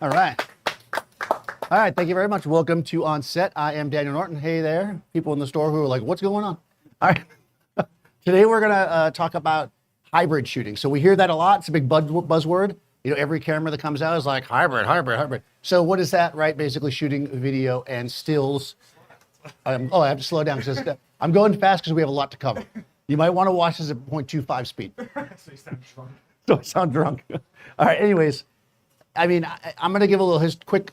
All right. All right, thank you very much. Welcome to OnSet. I am Daniel Norton. Hey there, people in the store who are like, what's going on? All right. Today we're gonna talk about hybrid shooting. So we hear that a lot. It's a big buzzword. You know, every camera that comes out is like hybrid, hybrid, hybrid. So what is that, right? Basically shooting video and stills. Oh, I have to slow down because I'm going fast because we have a lot to cover. You might want to watch this at 0.25 speed. So you sound drunk. So I sound drunk. All right, anyways, I mean, I'm going to give a little quick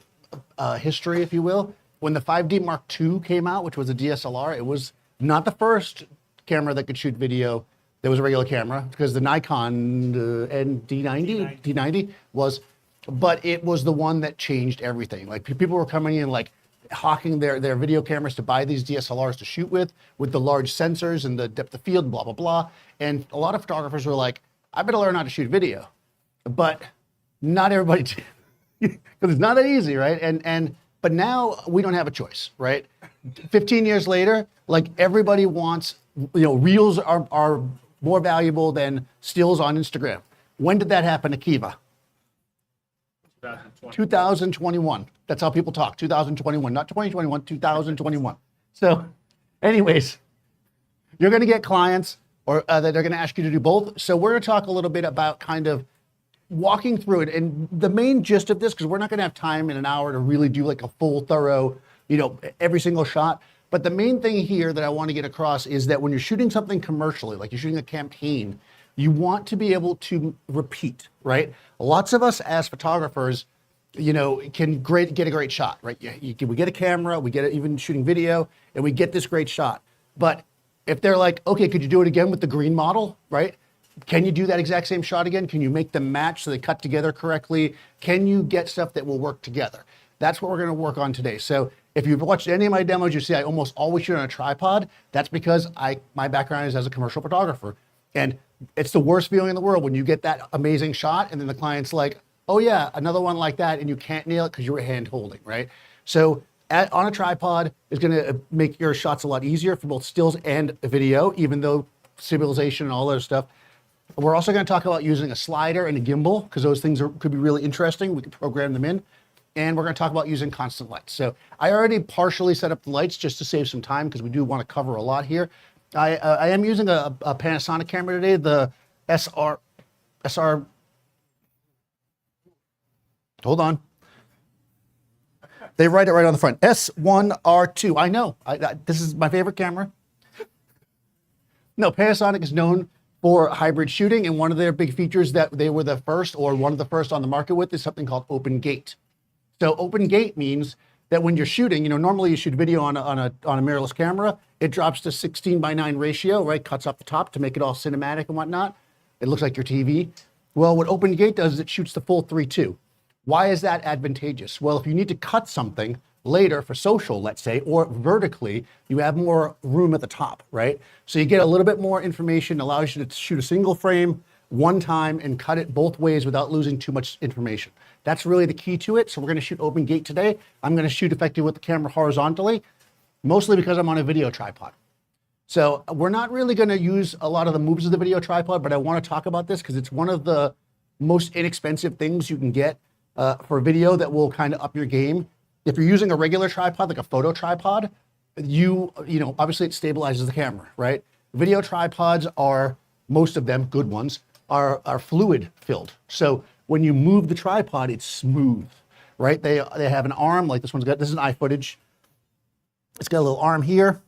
history, if you will. When the 5D Mark II came out, which was a DSLR, it was not the first camera that could shoot video that was a regular camera, because the Nikon D90 was, but it was the one that changed everything. Like people were coming in like hawking their video cameras to buy these DSLRs to shoot with the large sensors and the depth of field, blah, blah, blah. And a lot of photographers were like, I better learn how to shoot video. But not everybody did, because it's not that easy, right? But now we don't have a choice, right? 15 years later, like everybody wants, you know, reels are more valuable than stills on Instagram. When did that happen, Akiva? 2021. That's how people talk. 2021, not 2021, 2021. So anyways, you're going to get clients or that are going to ask you to do both. So we're going to talk a little bit about kind of walking through it. And the main gist of this, because we're not going to have time in an hour to really do like a full, thorough, you know, every single shot. But the main thing here that I want to get across is that when you're shooting something commercially, like you're shooting a campaign, you want to be able to repeat, right? Lots of us as photographers, you know, can get a great shot, right? We get a camera, we get it even shooting video, and we get this great shot. But if they're like, okay, could you do it again with the green model, right? Can you do that exact same shot again? Can you make them match so they cut together correctly? Can you get stuff that will work together? That's what we're going to work on today. So if you've watched any of my demos, you see I almost always shoot on a tripod. That's because my background is as a commercial photographer. And it's the worst feeling in the world when you get that amazing shot and then the client's like, oh yeah, another one like that, and you can't nail it because you were hand holding, right? So on a tripod is going to make your shots a lot easier for both stills and video, even though stabilization and all that stuff. We're also going to talk about using a slider and a gimbal because those things could be really interesting. We can program them in. And we're going to talk about using constant lights. So I already partially set up the lights just to save some time because we do want to cover a lot here. I am using a Panasonic camera today, the SR. Hold on. They write it right on the front. S1R2. I know. This is my favorite camera. No, Panasonic is known for hybrid shooting, and one of their big features that they were the first or one of the first on the market with is something called open gate. So open gate means that when you're shooting, you know, normally you shoot video on a mirrorless camera, it drops to 16:9 ratio, right? Cuts off the top to make it all cinematic and whatnot. It looks like your TV. Well, what open gate does is it shoots the full 3:2. Why is that advantageous? Well, if you need to cut something later for social, let's say, or vertically, you have more room at the top, right? So you get a little bit more information, allows you to shoot a single frame one time and cut it both ways without losing too much information. That's really the key to it. So we're going to shoot open gate today. I'm going to shoot effectively with the camera horizontally, mostly because I'm on a video tripod. So we're not really going to use a lot of the moves of the video tripod, but I want to talk about this because it's one of the most inexpensive things you can get for video that will kind of up your game. If you're using a regular tripod, like a photo tripod, you know, obviously it stabilizes the camera, right? Video tripods are, most of them, good ones, are fluid filled. So when you move the tripod, it's smooth, right? They have an arm, like this one's got, this is an eye footage. It's got a little arm here.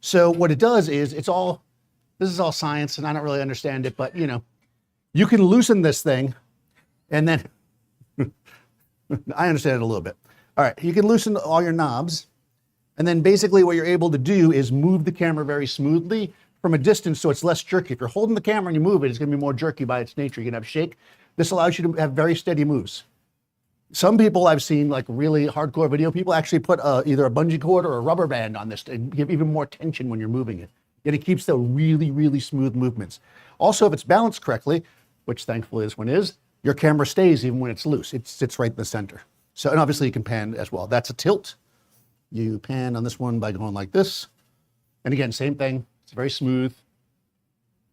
So what it does is this is all science and I don't really understand it, but you know, you can loosen this thing and then, I understand it a little bit. All right, you can loosen all your knobs and then basically what you're able to do is move the camera very smoothly from a distance so it's less jerky. If you're holding the camera and you move it, it's gonna be more jerky by its nature. You're gonna have shake. This allows you to have very steady moves. Some people I've seen, like really hardcore video people, actually put either a bungee cord or a rubber band on this to give even more tension when you're moving it. And it keeps the really, really smooth movements. Also, if it's balanced correctly, which thankfully this one is, your camera stays even when it's loose. It sits right in the center. So, and obviously you can pan as well. That's a tilt. You pan on this one by going like this. And again, same thing. It's very smooth.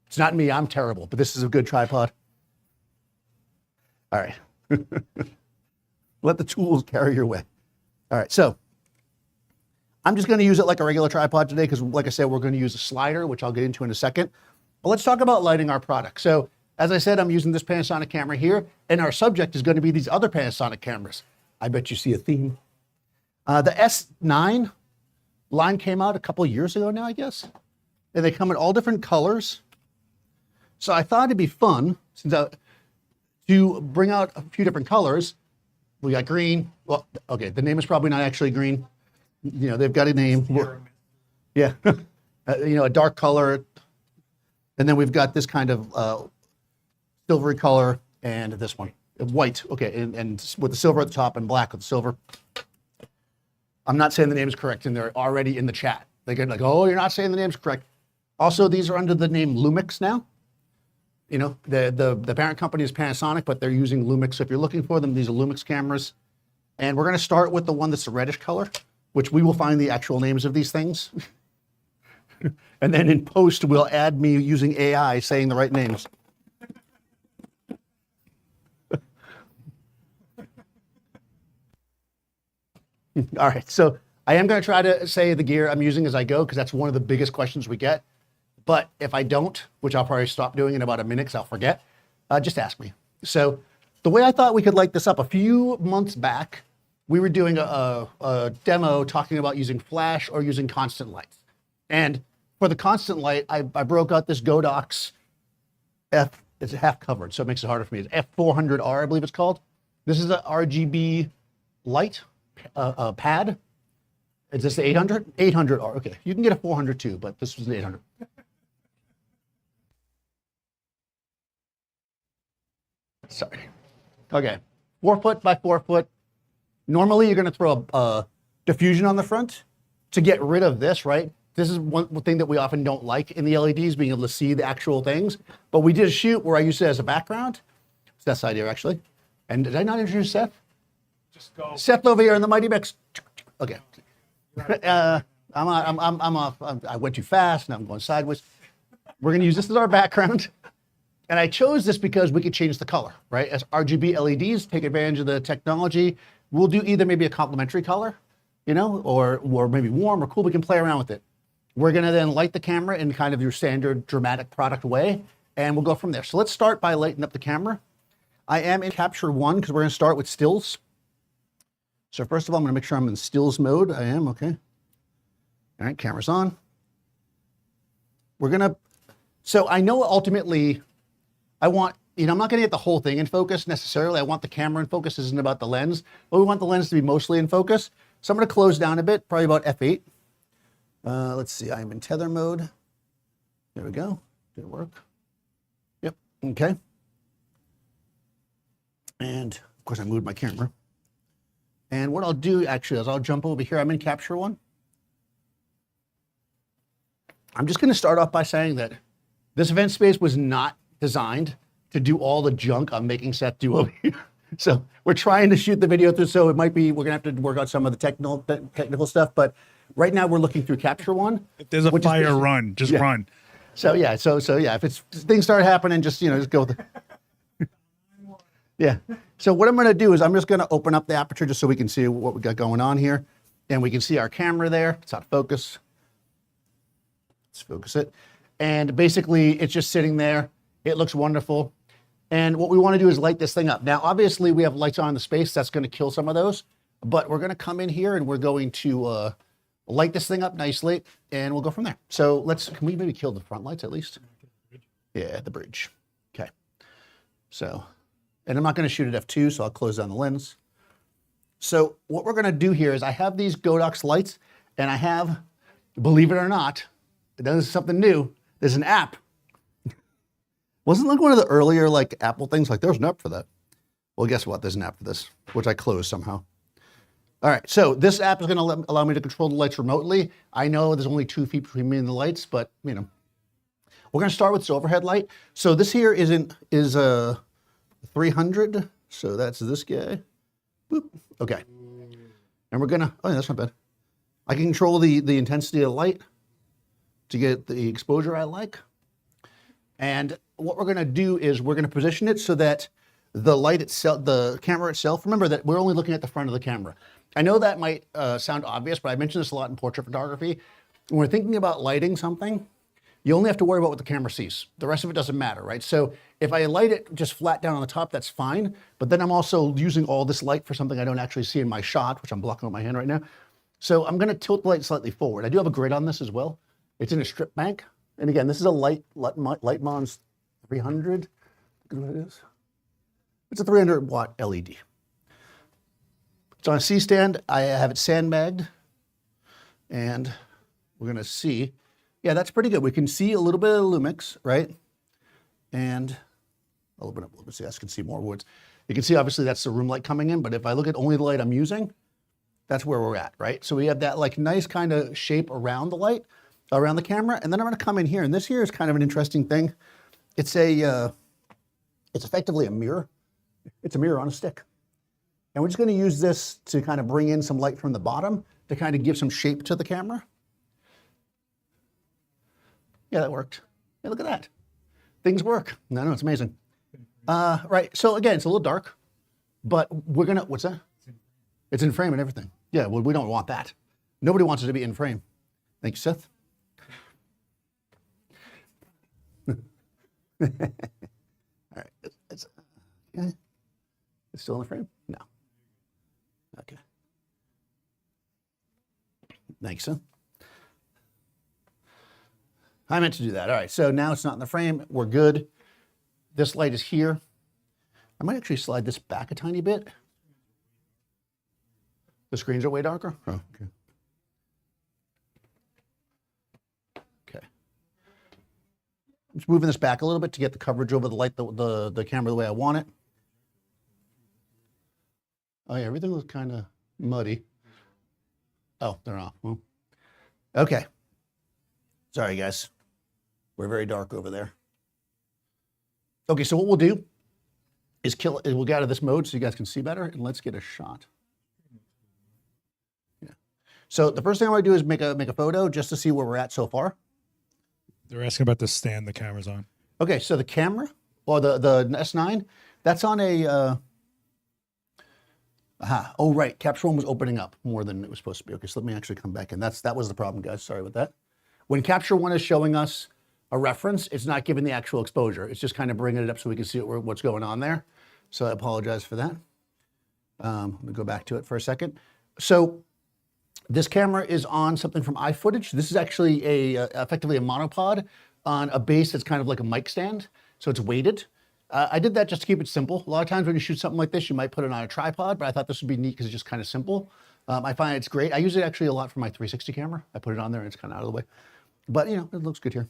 It's not me, I'm terrible, but this is a good tripod. All right. Let the tools carry your way. All right, so I'm just gonna use it like a regular tripod today because like I said, we're gonna use a slider, which I'll get into in a second. But let's talk about lighting our product. So as I said, I'm using this Panasonic camera here, and our subject is gonna be these other Panasonic cameras. I bet you see a theme. The S9 line came out a couple of years ago now, I guess. And they come in all different colors. So I thought it'd be fun to bring out a few different colors. We got green. Well, okay, the name is probably not actually green. You know, they've got a name. Yeah, you know, a dark color. And then we've got this kind of silvery color and this one, white. Okay, and with the silver at the top and black with the silver. I'm not saying the name is correct, and they're already in the chat. They get like, oh, you're not saying the name's correct. Also, these are under the name LUMIX now. You know, the parent company is Panasonic, but they're using LUMIX. So if you're looking for them, these are LUMIX cameras. And we're going to start with the one that's a reddish color, which we will find the actual names of these things. And then in post, we'll add me using AI saying the right names. All right, so I am going to try to say the gear I'm using as I go because that's one of the biggest questions we get. But if I don't, which I'll probably stop doing in about a minute because I'll forget, just ask me. So the way I thought we could light this up, a few months back, we were doing a demo talking about using flash or using constant lights. And for the constant light, I broke out this Godox it's half covered, so it makes it harder for me. It's F400R, I believe it's called. This is a RGB light pad. Is this the 800? 800R, okay. You can get a 400 too, but this was an 800. Sorry. Okay, 4 foot by 4 foot. Normally you're gonna throw a diffusion on the front to get rid of this, right? This is one thing that we often don't like in the LEDs, being able to see the actual things. But we did a shoot where I used it as a background. It's that side here, actually. And did I not introduce Seth? Just go. Seth over here in the Mighty Mix. Okay. I'm off. I went too fast, now I'm going sideways. We're gonna use this as our background. And I chose this because we could change the color, right? As RGB LEDs, take advantage of the technology. We'll do either maybe a complementary color, you know, or maybe warm or cool. We can play around with it. We're gonna then light the camera in kind of your standard dramatic product way, and we'll go from there. So let's start by lighting up the camera. I am in Capture One because we're gonna start with stills. So first of all, I'm gonna make sure I'm in stills mode. I am, okay. All right, camera's on. So I know ultimately, I want, you know, I'm not gonna get the whole thing in focus necessarily. I want the camera in focus, this isn't about the lens, but we want the lens to be mostly in focus. So I'm gonna close down a bit, probably about F8. Let's see, I'm in tether mode. There we go, did it work? Yep, okay. And of course I moved my camera. And what I'll do actually is I'll jump over here. I'm in Capture One. I'm just gonna start off by saying that this event space was not designed to do all the junk I'm making Seth do over here. So we're trying to shoot the video through, so it might be, we're gonna have to work out some of the technical stuff, but right now we're looking through Capture One. If there's a fire, run, just run. So yeah, so yeah, if things start happening, just, you know, just go with it. Yeah. So what I'm gonna do is I'm just gonna open up the aperture just so we can see what we got going on here. And we can see our camera there. It's out of focus. Let's focus it. And basically it's just sitting there. It looks wonderful. And what we want to do is light this thing up. Now, obviously we have lights on in the space. That's going to kill some of those, but we're going to come in here and we're going to light this thing up nicely and we'll go from there. So can we maybe kill the front lights at least? Yeah, the bridge. Okay. So, and I'm not going to shoot at F2, so I'll close down the lens. So what we're going to do here is I have these Godox lights and I have, believe it or not, this is something new. There's an app. Wasn't like one of the earlier like Apple things, like there's an app for that. Well, guess what? There's an app for this, which I closed somehow. All right, so this app is gonna allow me to control the lights remotely. I know there's only 2 feet between me and the lights, but you know. We're gonna start with this overhead light. So this here is a 300, so that's this guy. Boop, okay. And we're gonna, oh yeah, that's not bad. I can control the intensity of the light to get the exposure I like. And what we're gonna do is we're gonna position it so that the light itself, the camera itself, remember that we're only looking at the front of the camera. I know that might sound obvious, but I mention this a lot in portrait photography. When we're thinking about lighting something, you only have to worry about what the camera sees. The rest of it doesn't matter, right? So if I light it just flat down on the top, that's fine. But then I'm also using all this light for something I don't actually see in my shot, which I'm blocking with my hand right now. So I'm gonna tilt the light slightly forward. I do have a grid on this as well. It's in a strip bank. And again, this is a Lightmon's 300, is what it is. It's a 300 watt LED. It's on a C-stand. I have it sandbagged. And we're gonna see, yeah, that's pretty good. We can see a little bit of LUMIX, right? And I'll open up a little bit so you guys can see more words. You can see obviously that's the room light coming in, but if I look at only the light I'm using, that's where we're at, right? So we have that like nice kind of shape around the light, around the camera, and then I'm gonna come in here, and this here is kind of an interesting thing. It's effectively a mirror. It's a mirror on a stick. And we're just gonna use this to kind of bring in some light from the bottom to kind of give some shape to the camera. Yeah, that worked. Hey, look at that. Things work. No, it's amazing. Right, so again, it's a little dark, but we're gonna, what's that? It's in frame and everything. Yeah, well, we don't want that. Nobody wants it to be in frame. Thank you, Seth. All right, okay. It's still in the frame? No. Okay. Thanks, Seth. I meant to do that. All right, so now it's not in the frame. We're good. This light is here. I might actually slide this back a tiny bit. The screens are way darker? Oh, okay. Okay. I'm just moving this back a little bit to get the coverage over the light, the camera the way I want it. Oh yeah, everything looks kind of muddy. Oh, they're off. Well, okay. Sorry, guys. We're very dark over there. Okay, so what we'll do is we'll get out of this mode so you guys can see better, and let's get a shot. Yeah. So the first thing I want to do is make a photo just to see where we're at so far. They're asking about the stand the camera's on. Okay, so the camera, or the S9, that's on a, oh right, Capture One was opening up more than it was supposed to be. Okay, so let me actually come back in. That was the problem, guys, sorry about that. When Capture One is showing us a reference, it's not giving the actual exposure. It's just kind of bringing it up so we can see what's going on there. So I apologize for that. Let me go back to it for a second. So this camera is on something from iFootage. This is actually effectively a monopod on a base that's kind of like a mic stand. So it's weighted. I did that just to keep it simple. A lot of times when you shoot something like this, you might put it on a tripod, but I thought this would be neat because it's just kind of simple. I find it's great. I use it actually a lot for my 360 camera. I put it on there and it's kind of out of the way. But you know, it looks good here.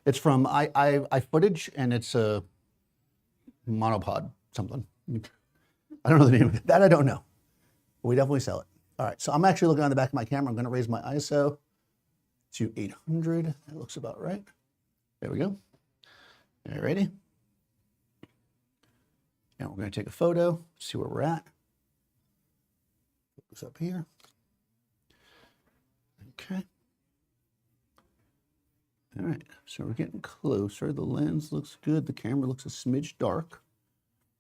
It's from iFootage and it's a monopod something. I don't know the name of it. That I don't know. But we definitely sell it. All right, so I'm actually looking on the back of my camera. I'm gonna raise my ISO to 800. That looks about right. There we go. All right, ready? And we're gonna take a photo, see where we're at. Put this up here. Okay. All right, so we're getting closer. The lens looks good. The camera looks a smidge dark.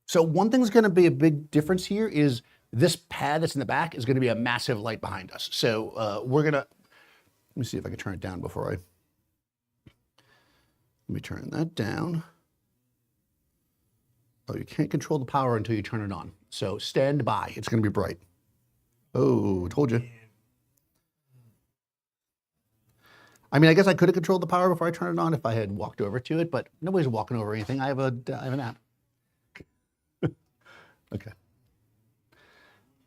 So one thing that's gonna be a big difference here is this pad that's in the back is gonna be a massive light behind us. So we're gonna, let me see if I can turn it down before let me turn that down. Oh, you can't control the power until you turn it on. So stand by, it's gonna be bright. Oh, told you. I mean, I guess I could have controlled the power before I turned it on if I had walked over to it, but nobody's walking over anything. I have an app. Okay.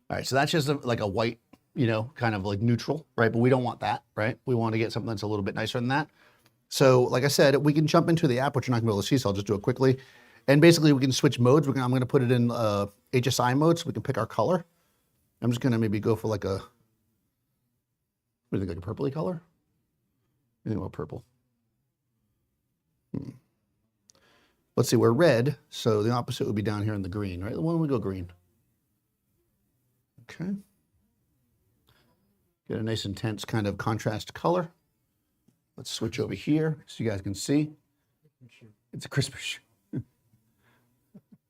All right, so that's just like a white, you know, kind of like neutral, right? But we don't want that, right? We want to get something that's a little bit nicer than that. So like I said, we can jump into the app, which you're not gonna be able to see, so I'll just do it quickly. And basically we can switch modes. I'm gonna put it in HSI mode so we can pick our color. I'm just gonna maybe go for like a, what do you think, like a purpley color? I think about purple. Let's see, we're red, so the opposite would be down here in the green, right? Why don't we go green? Okay. Get a nice intense kind of contrast color. Let's switch over here so you guys can see. It's a crisper shoe.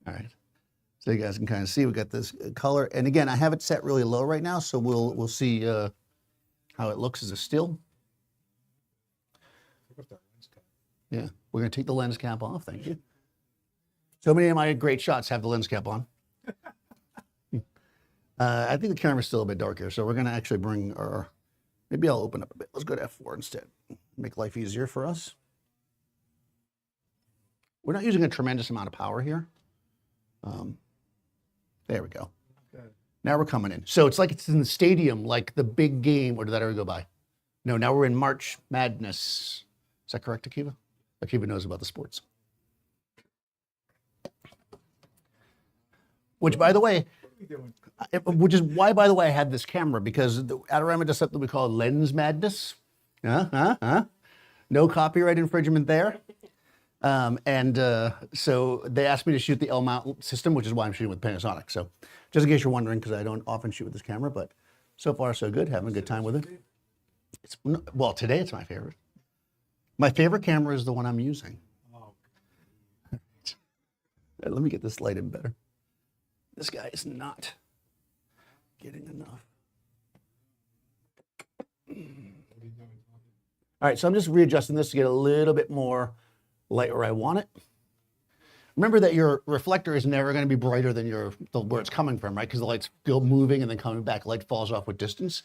All right. So you guys can kind of see we got this color. And again, I have it set really low right now, so we'll see how it looks as a still. Yeah, we're gonna take the lens cap off. Thank you. So many of my great shots have the lens cap on. I think the camera's still a bit dark here, so we're gonna actually bring our, maybe I'll open up a bit. Let's go to F4 instead. Make life easier for us. We're not using a tremendous amount of power here. There we go. Okay. Now we're coming in. So it's like it's in the stadium, like the big game. Or did that ever go by? No, now we're in March Madness. Is that correct, Akiva? Akiva knows about the sports. Which, by the way, which is why, by the way, I had this camera, because the Adorama does something we call lens madness. No copyright infringement there. So they asked me to shoot the L mount system, which is why I'm shooting with Panasonic. So just in case you're wondering, because I don't often shoot with this camera, but so far so good, having a good time with it. Well, today it's my favorite. My favorite camera is the one I'm using. Let me get this light in better. This guy is not getting enough. All right, so I'm just readjusting this to get a little bit more light where I want it. Remember that your reflector is never going to be brighter than where it's coming from, right? Because the light's still moving and then coming back, light falls off with distance.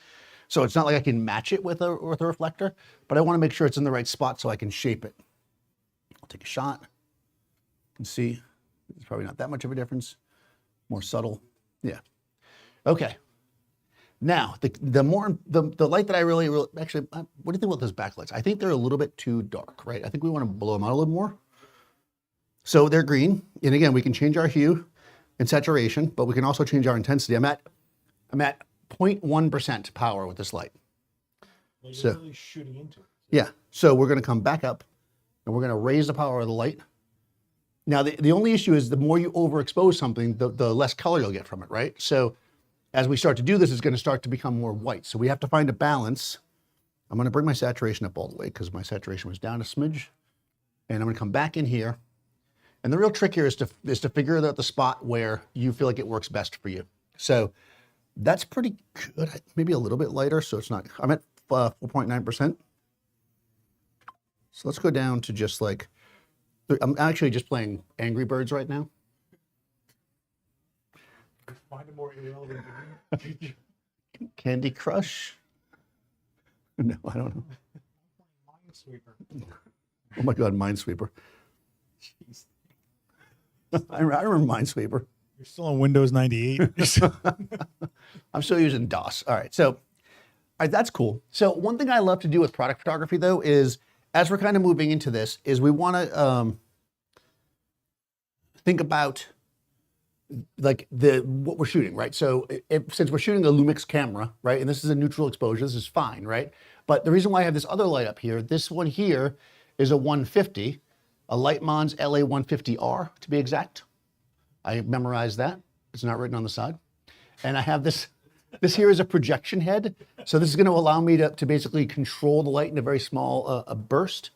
So it's not like I can match it with a reflector, but I want to make sure it's in the right spot so I can shape it. I'll take a shot. You can see there's probably not that much of a difference. More subtle. Yeah. Okay. Now, the light that I really, actually, what do you think about those backlights? I think they're a little bit too dark, right? I think we want to blow them out a little more. So they're green. And again, we can change our hue and saturation, but we can also change our intensity. I'm at 0.1% power with this light. Well, you're really shooting into it. Yeah. So we're going to come back up and we're going to raise the power of the light. Now, the only issue is the more you overexpose something, the less color you'll get from it, right? So as we start to do this, it's going to start to become more white. So we have to find a balance. I'm going to bring my saturation up all the way because my saturation was down a smidge. And I'm going to come back in here. And the real trick here is to figure out the spot where you feel like it works best for you. So that's pretty good. Maybe a little bit lighter, so it's not, I'm at 4.9%. So let's go down to just like, I'm actually just playing Angry Birds right now. Find a more irrelevant game. Candy Crush? No, I don't know. Minesweeper. Oh my God, Minesweeper. Jeez. I remember Minesweeper. You're still on Windows 98. I'm still using DOS. All right, so that's cool. So one thing I love to do with product photography, though, is as we're kind of moving into this, is we want to think about like what we're shooting, right? So since we're shooting a LUMIX camera, right, and this is a neutral exposure, this is fine, right? But the reason why I have this other light up here, this one here is a 150, a Lightmons LA 150R to be exact. I memorized that. It's not written on the side. And I have this here is a projection head. So this is going to allow me to basically control the light in a very small burst.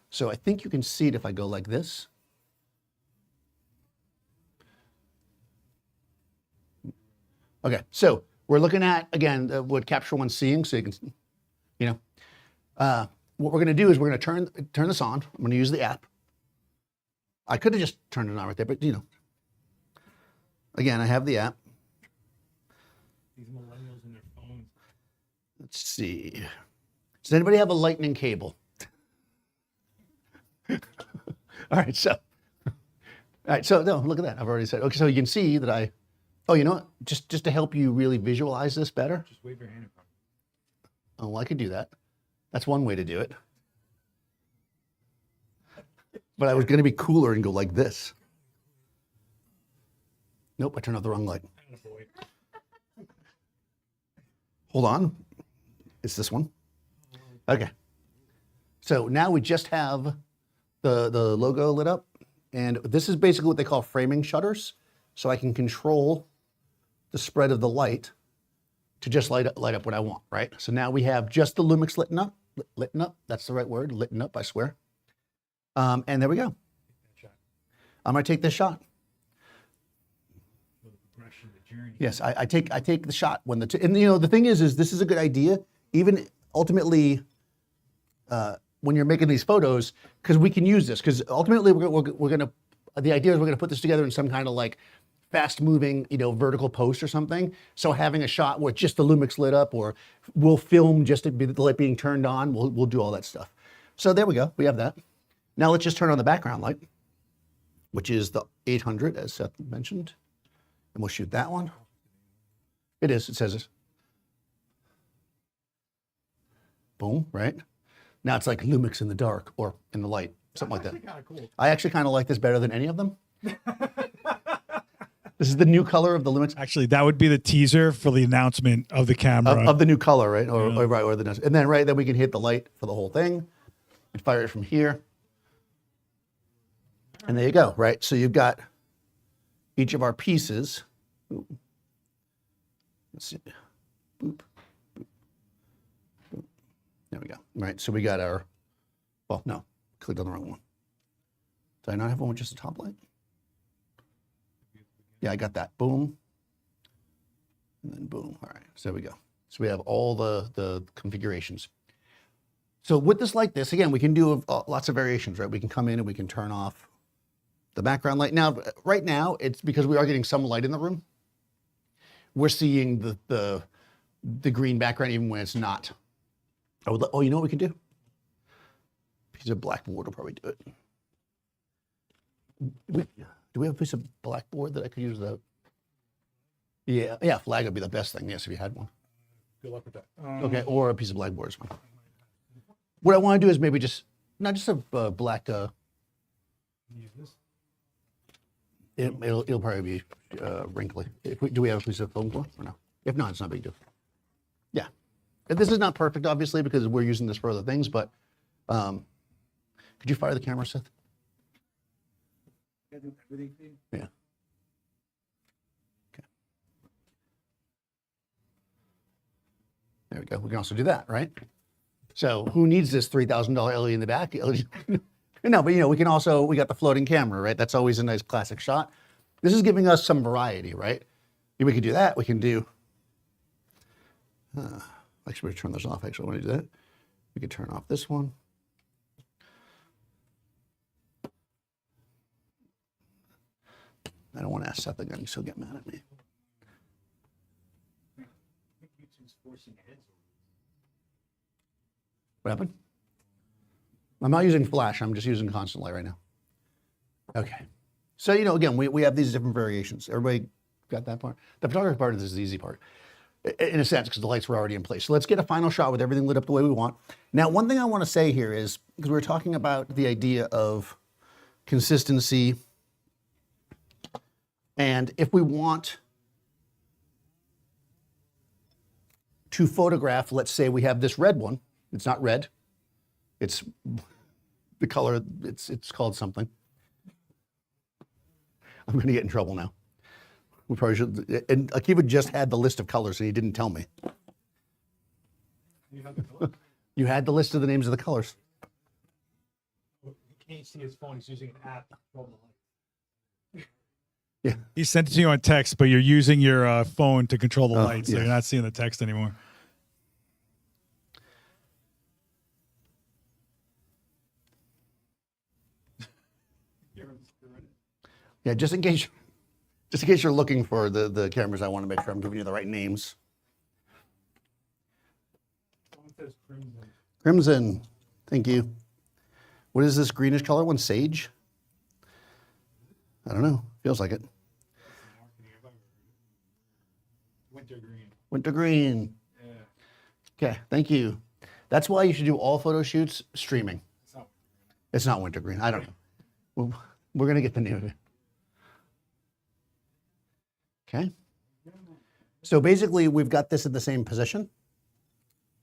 So I think you can see it if I go like this. Okay, so we're looking at, again, what Capture One's seeing, so you can, what we're going to do is we're going to turn this on. I'm going to use the app. I could have just turned it on right there, but again, I have the app. These millennials and their phones. Let's see. Does anybody have a lightning cable? All right, so no, look at that. I've already said. Okay, so you can see that oh, you know what? Just to help you really visualize this better. Just wave your hand in front. Oh, well, I could do that. That's one way to do it. But I was going to be cooler and go like this. Nope, I turned off the wrong light. Hold on. It's this one. Okay. So now we just have the logo lit up. And this is basically what they call framing shutters. So I can control the spread of the light to just light up what I want, right? So now we have just the LUMIX lit up. That's the right word, lit up, I swear. And there we go. I'm gonna take this shot. journey. Yes, I take the shot when and you know the thing is this is a good idea. Even ultimately, when you're making these photos, because we can use this. Because ultimately, we're gonna the idea is we're gonna put this together in some kind of like fast moving, you know, vertical post or something. So having a shot where just the Lumix lit up, or we'll film just the light being turned on. We'll do all that stuff. So there we go. We have that. Now let's just turn on the background light, which is the 800, as Seth mentioned. And we'll shoot that one. It is, it says it. Boom, right? Now it's like Lumix in the dark or in the light, something like that. Kind of cool. I actually kind of like this better than any of them. This is the new color of the Lumix. Actually, that would be the teaser for the announcement of the camera. Of the new color, right? Or the and then we can hit the light for the whole thing and fire it from here. And there you go, right? So you've got each of our pieces. Ooh. Let's see. Boop, boop, boop. There we go. Right. So we got our, well, no, clicked on the wrong one. Did I not have one with just a top light? Yeah, I got that. Boom. And then boom. All right. So there we go. So we have all the configurations. So with this like this, again, we can do lots of variations, right? We can come in and we can turn off the background light. Now, right now, it's because we are getting some light in the room. We're seeing the green background even when it's not. Oh, you know what we can do? Piece of blackboard will probably do it. Do we have a piece of blackboard that I could use? Yeah, flag would be the best thing. Yes, if you had one. Good luck with that. Okay, or a piece of blackboard is fine. What I want to do is maybe just not just a black. Use this. It'll probably be wrinkly. Do we have a piece of film glue or no? If not, it's not a big deal. Yeah. And this is not perfect, obviously, because we're using this for other things, but could you fire the camera, Seth? Gotta do everything for you. Yeah. Okay. There we go. We can also do that, right? So who needs this $3,000 LED in the back? No, but you know, we got the floating camera, right? That's always a nice classic shot. This is giving us some variety, right? We could do that. We can do, actually, we turn this off. Actually, I want to do that. We could turn off this one. I don't want to ask Seth again. He'll still get mad at me. I think YouTube's forcing heads. What happened? I'm not using flash. I'm just using constant light right now. Okay. So, you know, again, we have these different variations. Everybody got that part? The photography part is the easy part, in a sense, because the lights were already in place. So let's get a final shot with everything lit up the way we want. Now, one thing I want to say here is, because we were talking about the idea of consistency, and if we want to photograph, let's say we have this red one. It's not red. It's the color, it's called something. I'm going to get in trouble now. We probably should. And Akiva just had the list of colors and he didn't tell me. You have the color? You had the list of the names of the colors. You can't see his phone. He's using an app to control the light. Yeah. He sent it to you on text, but you're using your phone to control the Oh, light, so yeah. you're not seeing the text anymore. Yeah, just in case you're looking for the cameras, I want to make sure I'm giving you the right names. Someone says crimson. Crimson, thank you. What is this greenish color one? Sage? I don't know. Feels like it. Winter green. Winter green. Yeah. Okay, thank you. That's why you should do all photo shoots streaming. It's not. It's not winter green. I don't know. We're going to get the name of it. Okay. So basically, we've got this in the same position.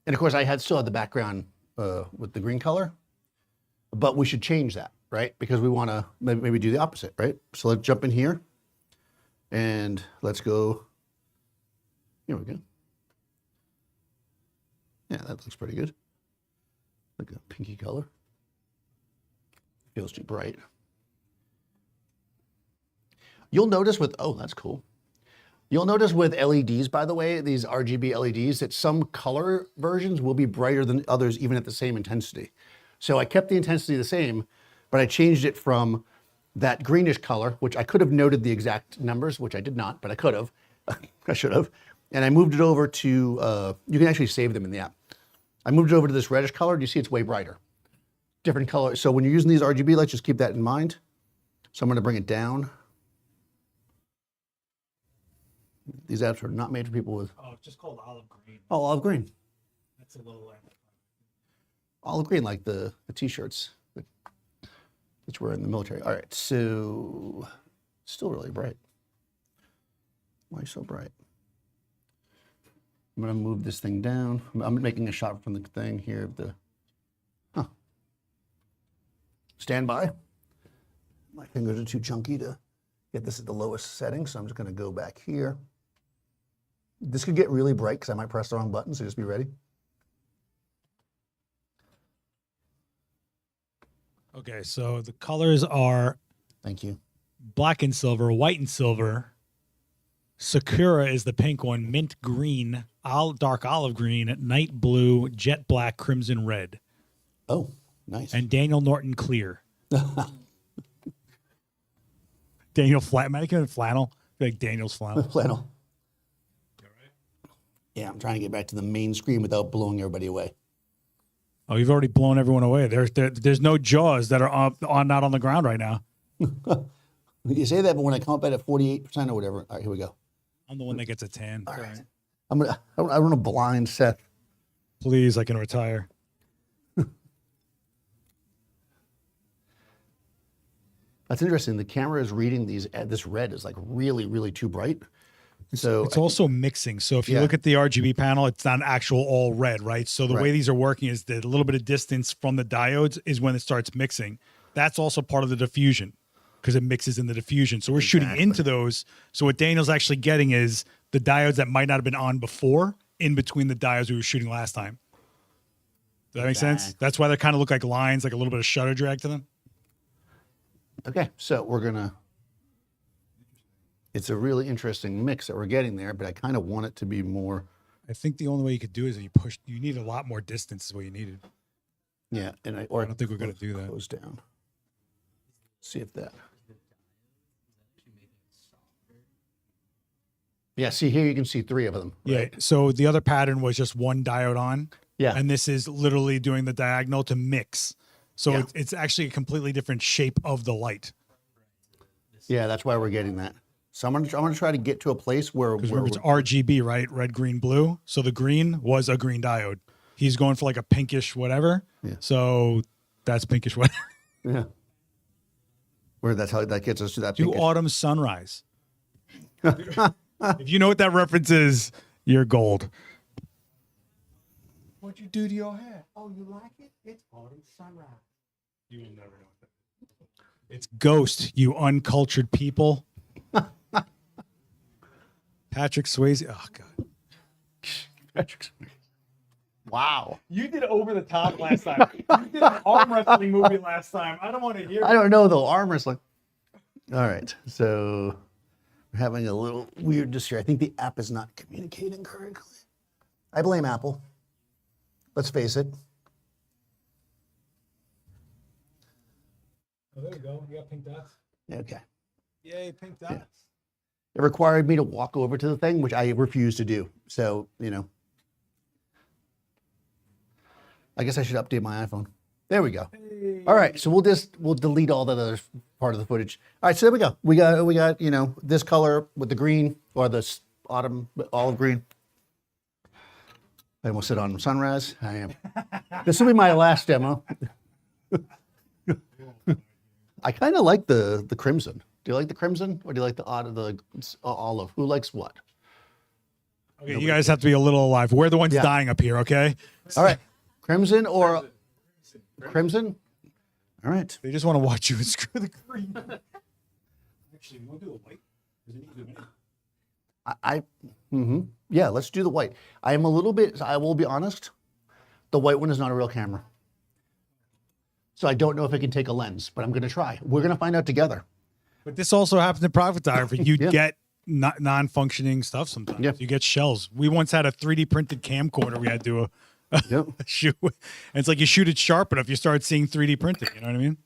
And of course, I still had the background with the green color. But we should change that, right? Because we want to maybe do the opposite, right? So let's jump in here. And let's go. Here we go. Yeah, that looks pretty good. Like a pinky color. Feels too bright. You'll notice with, oh, that's cool. You'll notice with LEDs, by the way, these RGB LEDs, that some color versions will be brighter than others, even at the same intensity. So I kept the intensity the same, but I changed it from that greenish color, which I could have noted the exact numbers, which I did not, but I could have. I should have. And I moved it over to, you can actually save them in the app. I moved it over to this reddish color, and you see it's way brighter. Different color. So when you're using these RGB lights, just keep that in mind. So I'm going to bring it down. These apps are not made for people with... Oh, it's just called olive green. Oh, olive green. That's a little... Olive green, like the t-shirts that we're in the military. All right, so still really bright. Why so bright? I'm gonna move this thing down. I'm making a shot from the thing here of the, Stand by. My fingers are too chunky to get this at the lowest setting, so I'm just gonna go back here. This could get really bright because I might press the wrong button, so just be ready. Okay, so the colors are Thank you. black and silver, white and silver. Sakura is the pink one, mint green, dark olive green, night blue, jet black, crimson red. Oh, nice. And Daniel Norton clear. Daniel Mannequin flannel. I feel like Daniel's flannel. Flannel. Yeah, I'm trying to get back to the main screen without blowing everybody away. Oh, you've already blown everyone away. There's no jaws that are not on the ground right now. You say that, but when I come up at 48% or whatever, all right, here we go. I'm the one that gets a tan. All right. I want to blind Seth. Please, I can retire. That's interesting. The camera is reading this red is like really, really too bright. So It's also mixing. So if you look at the RGB panel, it's not actual all red, right? So the way these are working is that a little bit of distance from the diodes is when it starts mixing. That's also part of the diffusion because it mixes in the diffusion. So we're shooting into those. So what Daniel's actually getting is the diodes that might not have been on before in between the diodes we were shooting last time. Does that make sense? That's why they kind of look like lines, like a little bit of shutter drag to them. Okay, so we're gonna. It's a really interesting mix that we're getting there, but I kind of want it to be more. I think the only way you could do it is if you need a lot more distance is what you needed. Yeah, and I don't think we're gonna do that. Close down. See if that. Yeah, see here you can see 3 of them. Right? Yeah. So the other pattern was just one diode on. Yeah. And this is literally doing the diagonal to mix. So it's actually a completely different shape of the light. Yeah, that's why we're getting that. So I'm gonna try to get to a place where It's RGB, right? Red, green, blue. So the green was a green diode. He's going for like a pinkish whatever. Yeah. So that's pinkish whatever. Yeah. Where that's how that gets us to that. Do pinkish. autumn sunrise. If you know what that reference is, you're gold. What'd you do to your hair? Oh, you like it? It's autumn sunrise. You will never know what that is. It's Ghost, you uncultured people. Patrick Swayze. Oh, God. Patrick Swayze. Wow. You did over the top last time. You did an arm wrestling movie last time. I don't want to hear I don't know though. Arm wrestling. All right. So we're having a little weird here. I think the app is not communicating correctly. I blame Apple. Let's face it. Oh, there you go. You got pink dots. Okay. Yay, pink dots. Yeah. It required me to walk over to the thing, which I refuse to do. So, I guess I should update my iPhone. There we go. Hey. All right, so we'll delete all that other part of the footage. All right, so there we go. We got this color with the green or this olive green. I almost said on sunrise. I am. This will be my last demo. I kind of like the crimson. Do you like the crimson or do you like the olive? Who likes what? Okay, you guys have to be a little alive. We're the ones dying up here, okay? All right. Crimson or crimson? All right. They just want to watch you and screw the green. Actually, we'll do a white. Yeah, let's do the white. I will be honest, the white one is not a real camera. So I don't know if it can take a lens, but I'm going to try. We're going to find out together. But this also happens in private photography. You get non-functioning stuff sometimes. Yeah. You get shells. We once had a 3D printed camcorder we had to Yep. shoot. And it's like you shoot it sharp enough, you start seeing 3D printing. You know what I mean?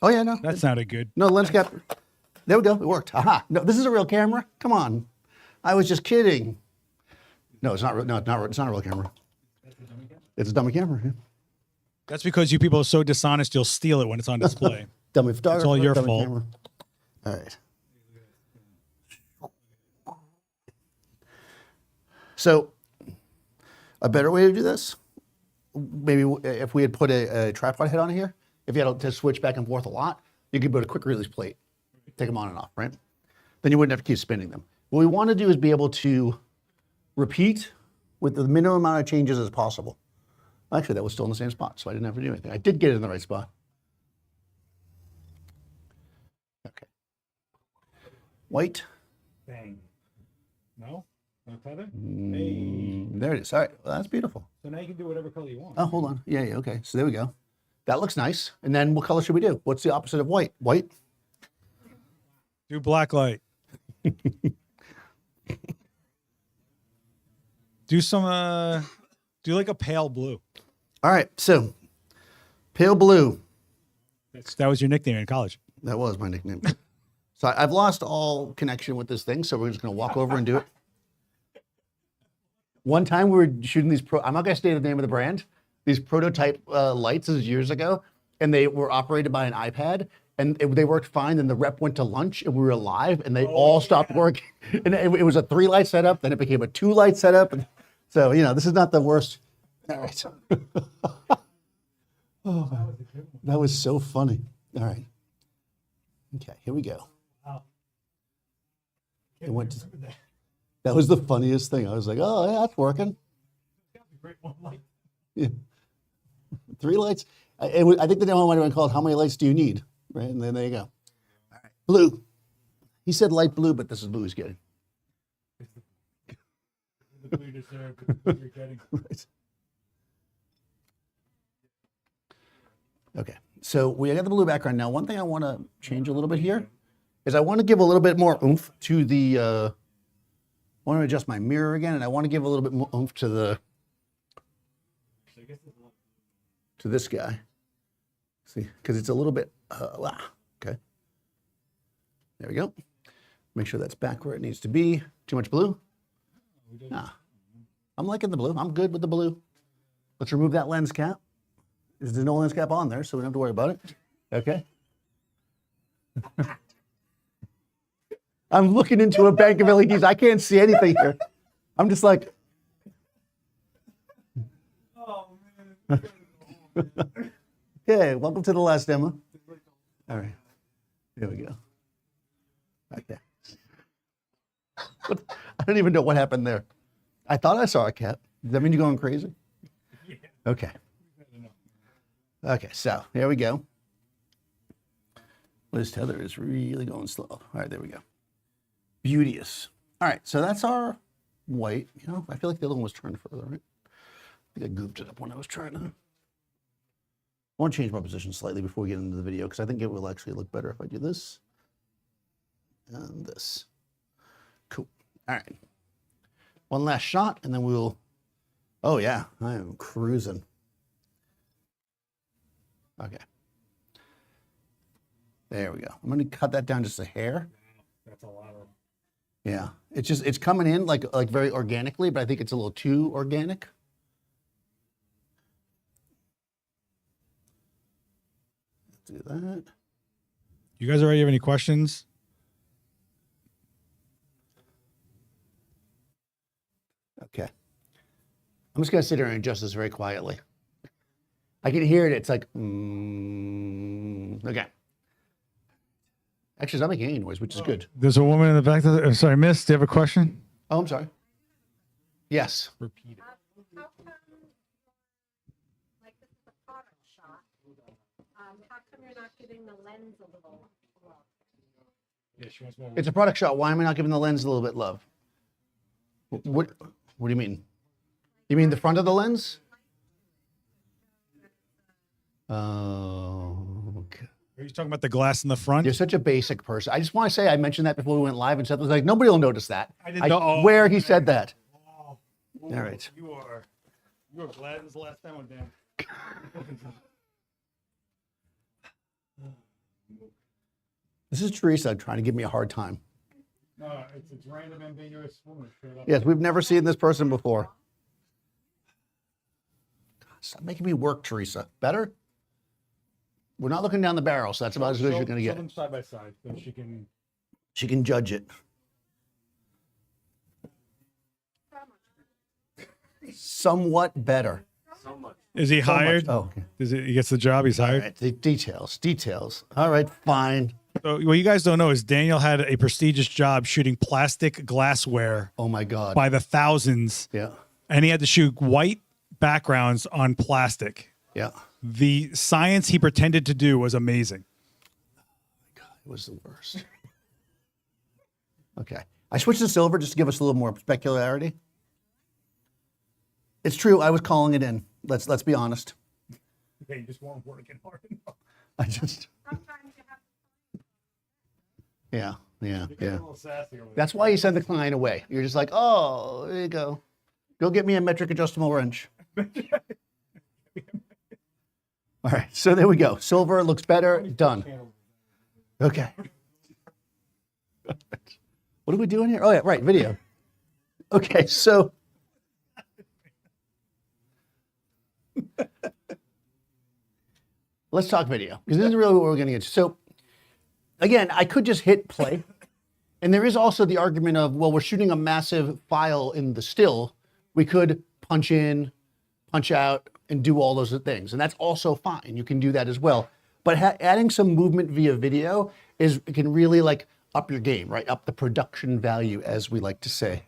Oh yeah, no. That sounded good. No lens cap. There we go. It worked. Aha. No, this is a real camera. Come on. I was just kidding. No, it's not. No, it's not. It's not a real camera. It's a dummy camera. Yeah. That's because you people are so dishonest, you'll steal it when it's on display. Dummy photographer. It's all your dummy fault. camera. All right. So, a better way to do this, maybe if we had put a tripod head on here, if you had to switch back and forth a lot, you could put a quick release plate, take them on and off, right? Then you wouldn't have to keep spinning them. What we want to do is be able to repeat with the minimum amount of changes as possible. Actually, that was still in the same spot, so I didn't have to do anything. I did get it in the right spot. Okay. White. Bang. No? No tether? There it is. All right. Well, that's beautiful. So now you can do whatever color you want. Oh, hold on. Yeah, okay. So there we go. That looks nice. And then what color should we do? What's the opposite of white? White? Do black light. Do some do like a pale blue. All right. So pale blue. That was your nickname in college. That was my nickname. So I've lost all connection with this thing, so we're just going to walk over and do it. One time we were shooting these I'm not going to say the name of the brand, these prototype lights. This is years ago, and they were operated by an iPad, and they worked fine. Then the rep went to lunch, and we were live, and they all stopped working. And it was a 3-light setup, then it became a 2-light setup. And so, you know, this is not the worst. All right. Oh, that was so funny. All right. Okay, here we go. Wow. It went to, that was the funniest thing. I was like, oh, yeah, that's working. That's a great one light. Yeah. 3 lights. I think the demo might have been called "How many lights do you need?" Right, and then there you go. All right. Blue. He said light blue, but this is blue he's getting. The blue you deserve, the blue you're getting. Right. Okay, so we got the blue background now. One thing I want to change a little bit here is I want to give a little bit more oomph to the. I want to adjust my mirror again, and I want to give a little bit more oomph to the. To this guy. See, because it's a little bit. Okay. There we go. Make sure that's back where it needs to be. Too much blue? Nah. I'm liking the blue. I'm good with the blue. Let's remove that lens cap. There's no lens cap on there, so we don't have to worry about it. Okay. I'm looking into a bank of LEDs. I can't see anything here. I'm just like. Oh, man. Okay, welcome to the last demo. All right. There we go. Okay. I don't even know what happened there. I thought I saw a cat. Does that mean you're going crazy? Yeah. Okay. Okay, so here we go. This tether is really going slow. All right, there we go. Beauteous. All right, so that's our white. You know, I feel like the other one was turned further, right? I think I goofed it up when I was trying to. I want to change my position slightly before we get into the video because I think it will actually look better if I do this and this. Cool. All right. One last shot and then we'll. Oh, yeah, I am cruising. Okay. There we go. I'm going to cut that down just a hair. That's a lot of. Yeah. It's coming in like very organically, but I think it's a little too organic. Do that. You guys already have any questions? Okay. I'm just going to sit here and adjust this very quietly. I can hear it. It's like, okay. Actually, it's not making any noise, which is good. There's a woman in the back. Sorry, miss, do you have a question? Oh, I'm sorry. Yes. Repeat it. How come, like this is a product shot, how come you're not giving the lens a little love? Yeah, she wants more. It's a product shot. Why am I not giving the lens a little bit love? What do you mean? You mean the front of the lens? Oh, okay. Are you talking about the glass in the front? You're such a basic person. I just want to say I mentioned that before we went live, and Seth was like, nobody will notice that. I didn't know. Oh, swear he okay. said that. Oh, All right. You are glad this is the last time with Dan. This is Teresa trying to give me a hard time. No, it's random, ambiguous woman straight up. Yes, we've never seen this person before. Stop making me work, Teresa. Better? We're not looking down the barrel, so that's about as good as you're going to Show get. them side by side so she can. She can judge it. Somewhat better. So much. Is he hired? Oh, okay. He gets the job? He's All hired? right, the details. All right, fine. So what you guys don't know is Daniel had a prestigious job shooting plastic glassware Oh my God. by the thousands, Yeah, and he had to shoot white backgrounds on plastic. yeah. The science he pretended to do was amazing. It was the worst. Okay, I switched to silver just to give us a little more specularity. It's true. I was calling it in. Let's be honest. Okay, you just weren't working hard enough. I just. Sometimes you have Yeah. You're getting a little sassy over there. That's why you send the client away. You're just like, oh, there you go. Go get me a metric adjustable wrench. All right, so there we go. Silver looks better. Done. Okay. What are we doing here? Oh, yeah, right, video. Okay, so. Let's talk video, because this is really what we're going to get to. So, again, I could just hit play. And there is also the argument of, well, we're shooting a massive file in the still. We could punch in, punch out, and do all those things. And that's also fine. You can do that as well. But adding some movement via video can really like up your game, right? Up the production value, as we like to say.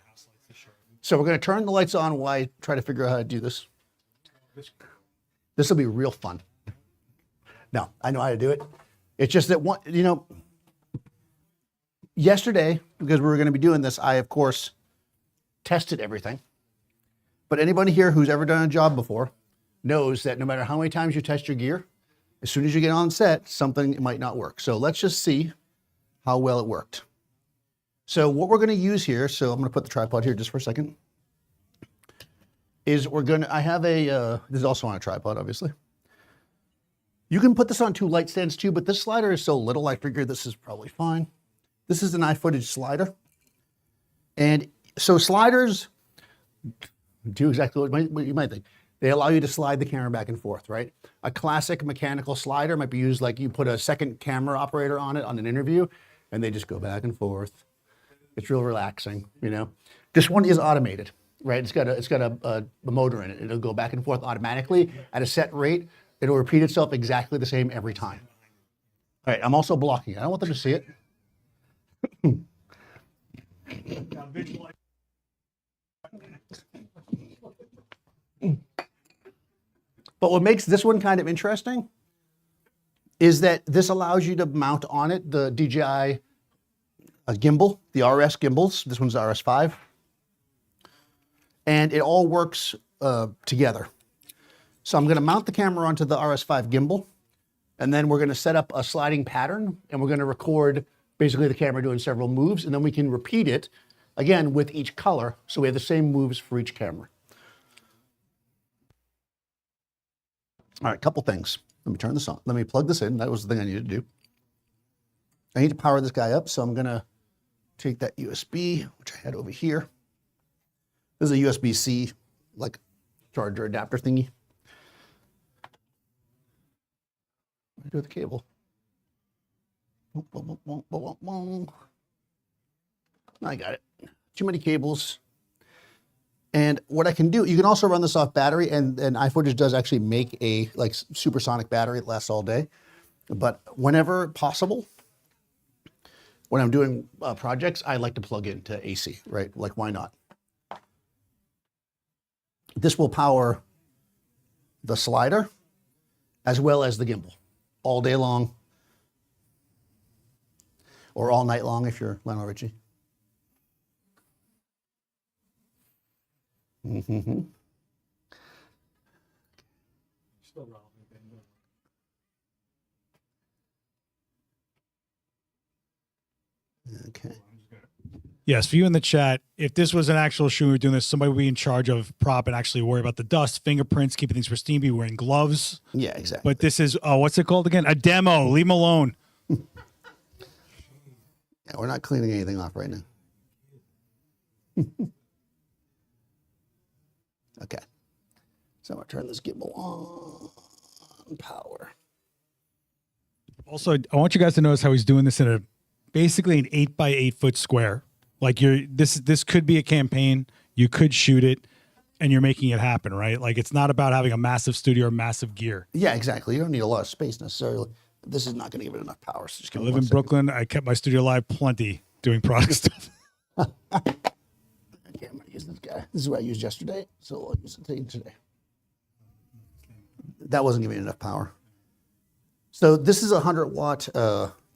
So we're going to turn the lights on while I try to figure out how to do this. This will be real fun. No, I know how to do it. It's just that yesterday, because we were going to be doing this, I, of course, tested everything. But anybody here who's ever done a job before knows that no matter how many times you test your gear, as soon as you get on set, something might not work. So let's just see how well it worked. So what we're going to use here, so I'm going to put the tripod here just for a second, is I have this is also on a tripod, obviously. You can put this on 2 light stands too, but this slider is so little, I figured this is probably fine. This is an iFootage slider. And so sliders do exactly what you might think. They allow you to slide the camera back and forth, right? A classic mechanical slider might be used like you put a second camera operator on it on an interview, and they just go back and forth. It's real relaxing, you know? This one is automated, right? It's got a motor in it. It'll go back and forth automatically at a set rate. It'll repeat itself exactly the same every time. All right, I'm also blocking it. I don't want them to see it. But what makes this one kind of interesting is that this allows you to mount on it the DJI gimbal, the RS gimbals. This one's the RS5. And it all works together. So I'm going to mount the camera onto the RS5 gimbal, and then we're going to set up a sliding pattern, and we're going to record basically the camera doing several moves, and then we can repeat it again with each color, so we have the same moves for each camera. All right, couple things. Let me turn this on. Let me plug this in. That was the thing I needed to do. I need to power this guy up, so I'm going to take that USB, which I had over here. This is a USB-C, like charger adapter thingy. What do I do with the cable? I got it. Too many cables. And what I can do, you can also run this off battery, and iFootage does actually make a like supersonic battery that lasts all day. But whenever possible, when I'm doing projects, I like to plug into AC, right? Like, why not? This will power the slider as well as the gimbal all day long, or all night long if you're Lionel Richie. Mm-hmm. Still relevant. Okay. Yes, for you in the chat, if this was an actual shoe, we were doing this, somebody would be in charge of prop and actually worry about the dust, fingerprints, keeping things pristine, be wearing gloves. Yeah, exactly. But this is, what's it called again? A demo. Leave them alone. Yeah, we're not cleaning anything off right now. Okay. So I'm going to turn this gimbal on. Power. Also, I want you guys to notice how he's doing this in a basically an 8x8 foot square. Like this could be a campaign. You could shoot it, and you're making it happen, right? Like it's not about having a massive studio or massive gear. Yeah, exactly. You don't need a lot of space necessarily. This is not going to give it enough power. So just I give me live 1 in second. Brooklyn. I kept my studio alive plenty doing product stuff. Okay, I'm going to use this guy. This is what I used yesterday, so I'll use it today. That wasn't giving enough power. So this is a 100-watt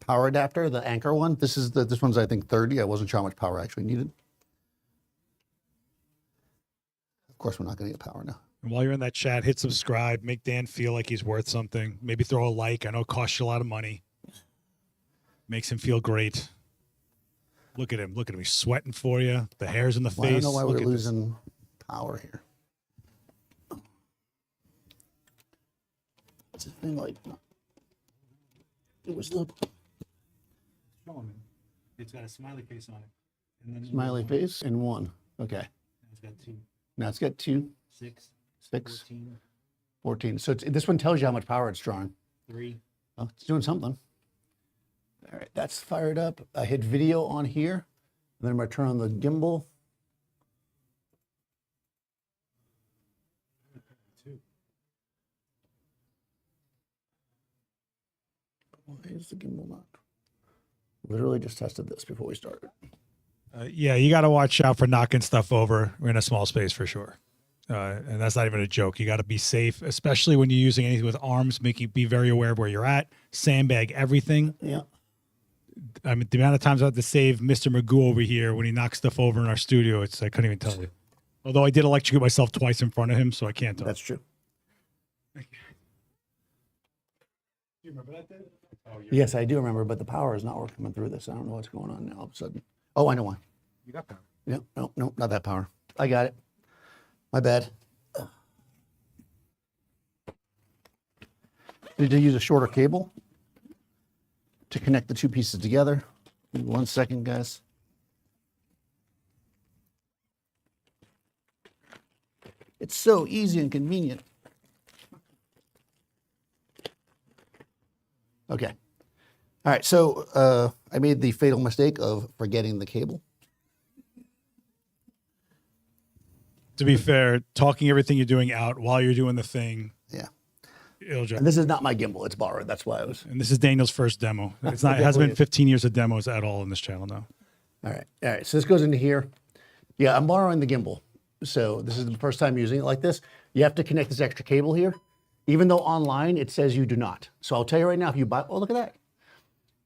power adapter, the Anchor one. This one's I think 30. I wasn't sure how much power I actually needed. Of course, we're not going to get power now. And while you're in that chat, hit subscribe. Make Dan feel like he's worth something. Maybe throw a like. I know it costs you a lot of money. Makes him feel great. Look at him. Look at him. He's sweating for you. The hair's in the Well, face. I don't know why Look we're at this. losing power here. It's a thing like it was the It's got a smiley face on it. And then smiley face and 1. Okay. It's got 2, Now it's got 2, 6, 6, 14, 14. So this one tells you how much power it's drawing. 3. Oh, it's doing something. All right, that's fired up. I hit video on here. And then I'm going to turn on the gimbal. 2. Why is the gimbal not? Literally just tested this before we started. Yeah, you got to watch out for knocking stuff over. We're in a small space for sure. And that's not even a joke. You got to be safe, especially when you're using anything with arms, be very aware of where you're at, sandbag everything. Yeah. I mean, the amount of times I had to save Mr. Magoo over here when he knocks stuff over in our studio, I couldn't even tell you. Although I did electrocute myself twice in front of him, so I can't tell. That's true. Do you remember that day? Oh, Yes, I do remember, but the power is not working through this. I don't know what's going on now all of a sudden. Oh, I know why. you got power. Yeah, no, not that power. I got it. My bad. Need to use a shorter cable to connect the 2 pieces together. Give me 1 second, guys. It's so easy and convenient. Okay. All right, so I made the fatal mistake of forgetting the cable. To be fair, talking everything you're doing out while you're doing the thing, Yeah. it'll just. And this is not my gimbal, it's borrowed. That's why I was. And this is Daniel's first demo. It's not. It hasn't been 15 years of demos at all in this channel now. All right. All right. So this goes into here. Yeah, I'm borrowing the gimbal. So this is the first time using it like this. You have to connect this extra cable here, even though online it says you do not. So I'll tell you right now, if you buy, oh, look at that.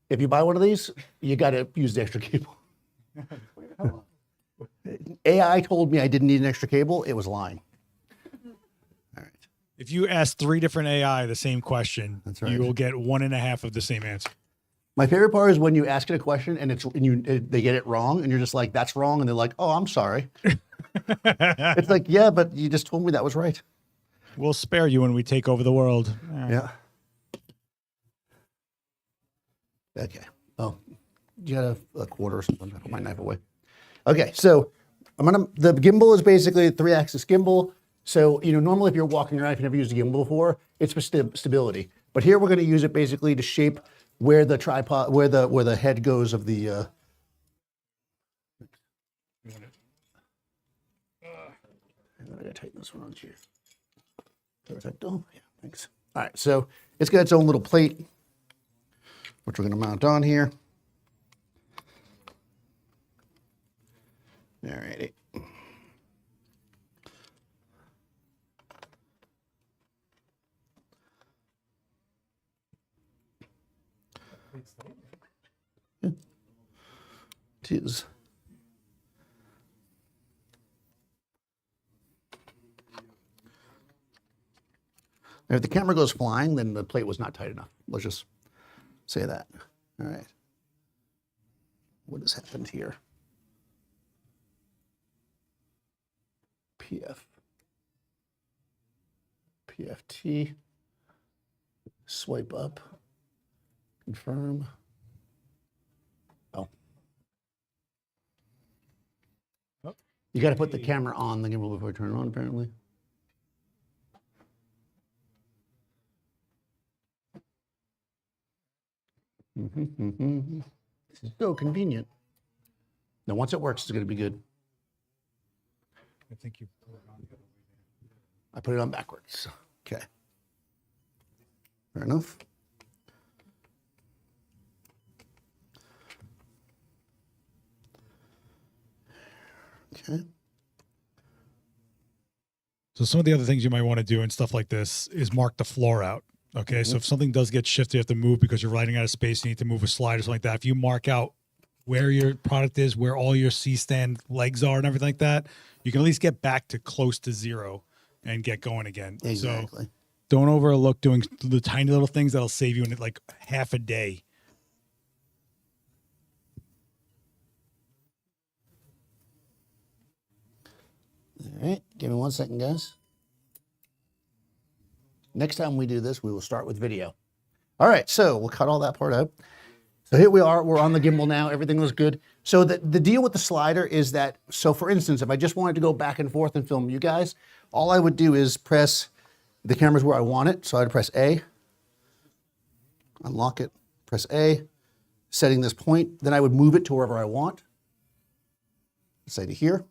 If you buy one of these, you got to use the extra cable. AI told me I didn't need an extra cable. It was lying. All right. If you ask 3 different AI the same question, That's right. you will get 1.5 of the same answer. My favorite part is when you ask it a question and they get it wrong and you're just like, that's wrong. And they're like, oh, I'm sorry. It's like, yeah, but you just told me that was right. We'll spare you when we take over the world. Yeah. Okay. Oh, you got a quarter or something. I put my knife away. Okay, so the gimbal is basically a 3-axis gimbal. So, normally if you're walking around, if you've never used a gimbal before, it's for stability. But here we're going to use it basically to shape where the tripod, where the head goes of the. And then I gotta tighten this one on here. Perfecto. Yeah, thanks. All right, so it's got its own little plate, which we're going to mount on here. All righty. Yeah. It is. If the camera goes flying, then the plate was not tight enough. Let's just say that. All right. what has happened here? PFT, swipe up, confirm. Oh. Oh, You got to put the camera on the gimbal before you turn it on, apparently. This is so convenient. Now, once it works, it's going to be good. I think you put it on the other way. I put it on backwards. Okay. Fair enough. Okay. So some of the other things you might want to do and stuff like this is mark the floor out. Okay. So if something does get shifted, you have to move because you're running out of space, you need to move a slide or something like that. If you mark out where your product is, where all your C-stand legs are and everything like that, you can at least get back to close to zero and get going again. Exactly. So don't overlook doing the tiny little things that'll save you in like half a day. All right. Give me 1 second, guys. Next time we do this, we will start with video. All right. So we'll cut all that part out. So here we are, we're on the gimbal now, everything looks good. So the deal with the slider is that, so for instance, if I just wanted to go back and forth and film you guys, all I would do is press, the camera's where I want it, so I'd press A, unlock it, press A, setting this point, then I would move it to wherever I want, say to here,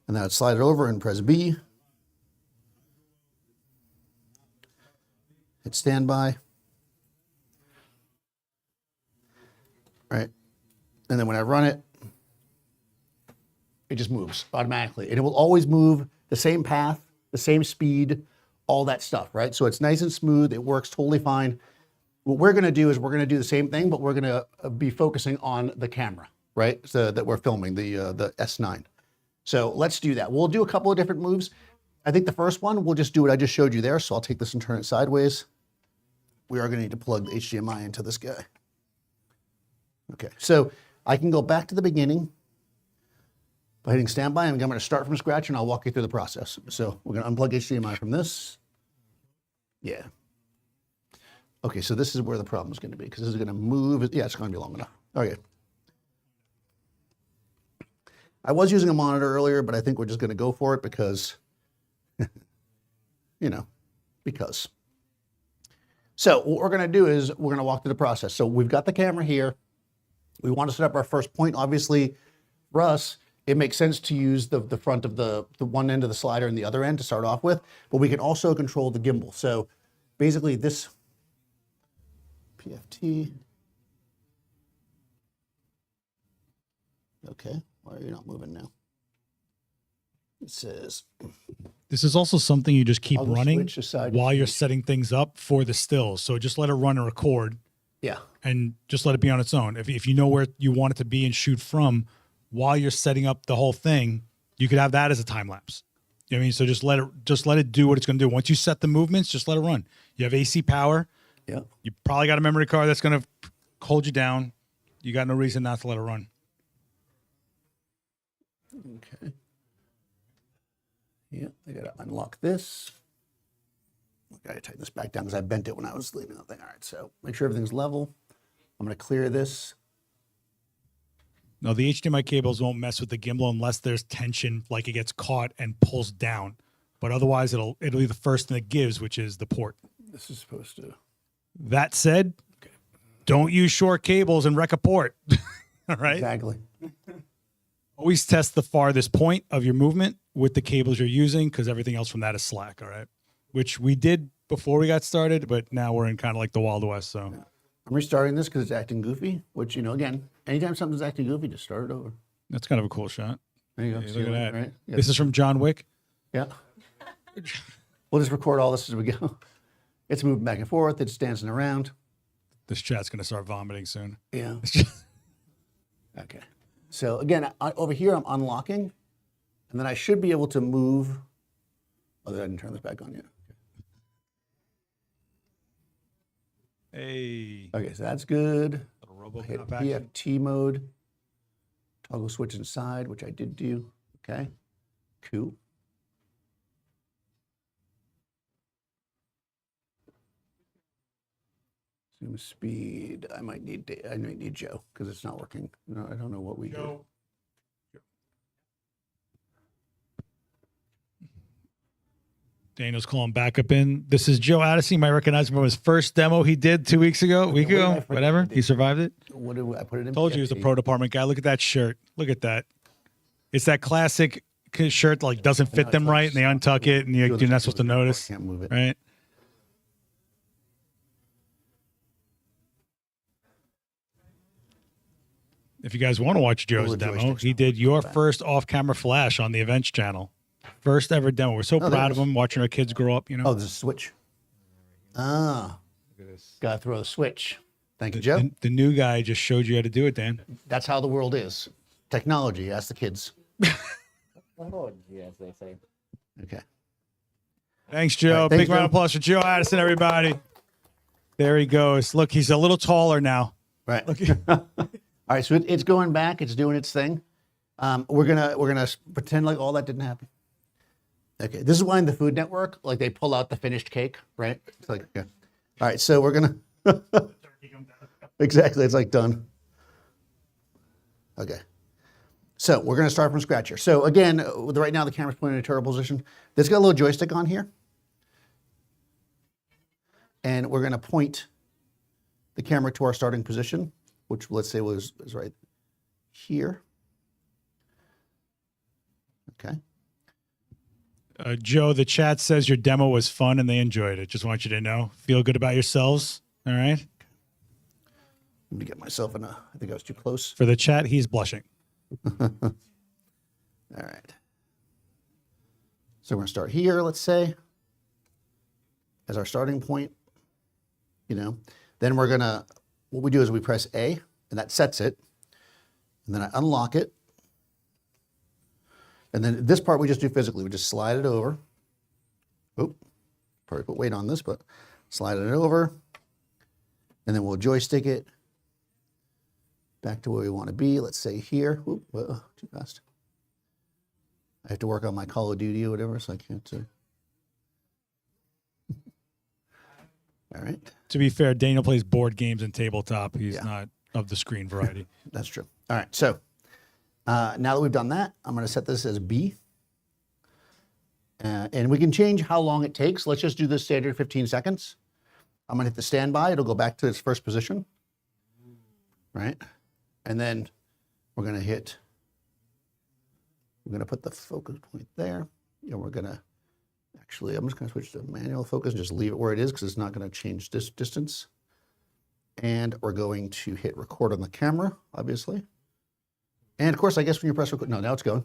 and then I'd slide it over and press B, hit standby. Right, and then when I run it, it just moves automatically. And it will always move the same path, the same speed, all that stuff, right? So it's nice and smooth, it works totally fine. What we're gonna do is we're gonna do the same thing, but we're gonna be focusing on the camera, right? So that we're filming, the S9. So let's do that. We'll do a couple of different moves. I think the first one, we'll just do what I just showed you there. So I'll take this and turn it sideways. We are gonna need to plug the HDMI into this guy. Okay, so I can go back to the beginning by hitting standby, and I'm going to start from scratch, and I'll walk you through the process. So we're going to unplug HDMI from this. Yeah. Okay, so this is where the problem is going to be, because this is going to move. Yeah, it's going to be long enough. Okay. I was using a monitor earlier, but I think we're just going to go for it because, you know, because. So what we're going to do is we're going to walk through the process. So we've got the camera here. We want to set up our first point. Obviously, for us, it makes sense to use the front of the one end of the slider and the other end to start off with, but we can also control the gimbal. So basically this PFT. Okay, why are you not moving now? It says. This is also something you just keep I'll running switch aside. while you're setting things up for the stills. So just let it run and record. Yeah. And just let it be on its own. If you know where you want it to be and shoot from while you're setting up the whole thing, you could have that as a time lapse. You know what I mean? So just let it do what it's going to do. Once you set the movements, just let it run. You have AC power. Yeah. You probably got a memory card that's going to hold you down. You got no reason not to let it run. Okay. Yeah, I got to unlock this. I got to tighten this back down because I bent it when I was leaving the thing. All right, so make sure everything's level. I'm going to clear this. No, the HDMI cables won't mess with the gimbal unless there's tension, like it gets caught and pulls down. But otherwise, it'll be the first thing that gives, which is the port. This is supposed to. That said, don't use short cables and wreck a port. All right? Exactly. Always test the farthest point of your movement with the cables you're using, because everything else from that is slack, all right? Which we did before we got started, but now we're in kind of like the Wild West, so. I'm restarting this because it's acting goofy, which, you know, again, anytime something's acting goofy, just start it over. That's kind of a cool shot. There you go. Hey, See look at that, that. right? Yeah. This is from John Wick. Yeah. We'll just record all this as we go. It's moving back and forth. It's dancing around. This chat's going to start vomiting soon. Yeah. Okay. So again, over here, I'm unlocking, and then I should be able to move. Oh, I didn't turn this back on yet. Hey. Okay, so that's good. Little I hit RoboCop action. PFT mode. Toggle switch inside, which I did do. Okay, cool. Zoom speed. I might need Joe because it's not working. No, I don't know what we do. Daniel's calling backup in. This is Joe Addison. You might recognize him from his first demo he did 2 weeks ago, week ago, whatever. He survived it. What did I put it in? Told you he was the pro department guy. Look at that shirt. Look at that. It's that classic shirt that like doesn't fit them right, and they untuck it, and you're not supposed to notice. I can't move it. Right? If you guys want to watch Joe's demo, he did your first off-camera flash on the Events channel. First ever demo. We're so proud of him, watching our kids grow up, you know. Oh, there's a switch. Ah. Look at this. Gotta throw the switch. Thank you, Joe. The new guy just showed you how to do it, Dan. That's how the world is. Technology, ask the kids. Technology, as they say. Okay. Thanks, Joe. Right, thanks, Big round Joe. of applause for Joe Addison, everybody. There he goes. Look, he's a little taller now. Right. All right, so it's going back. It's doing its thing. We're gonna pretend like all that didn't happen. Okay, this is why in the Food Network, like they pull out the finished cake, right? It's like, yeah. All right, so we're gonna exactly. It's like done. Okay, so we're gonna start from scratch here. So again, right now the camera's pointing in a turbo position. There's got a little joystick on here, and we're gonna point the camera to our starting position, which let's say is right here. Okay. Joe, the chat says your demo was fun and they enjoyed it. Just want you to know. Feel good about yourselves. All right. Let me get myself in a, I think I was too close. For the chat, he's blushing. All right. So we're going to start here, let's say, as our starting point, you know. Then we're going to, what we do is we press A, and that sets it. And then I unlock it. And then this part we just do physically. We just slide it over. Oop, probably put weight on this, but slide it over. And then we'll joystick it back to where we want to be. Let's say here. Oop, too fast. I have to work on my Call of Duty or whatever, so I can't. All right. To be fair, Daniel plays board games and tabletop. He's not of the screen variety. That's true. All right, so now that we've done that, I'm going to set this as B. And we can change how long it takes. Let's just do this standard 15 seconds. I'm going to hit the standby. It'll go back to its first position. Right? And then we're going to put the focus point there. And we're going to, actually, I'm just going to switch to manual focus and just leave it where it is because it's not going to change this distance. And we're going to hit record on the camera, obviously. And of course, I guess when you press record, no, now it's going.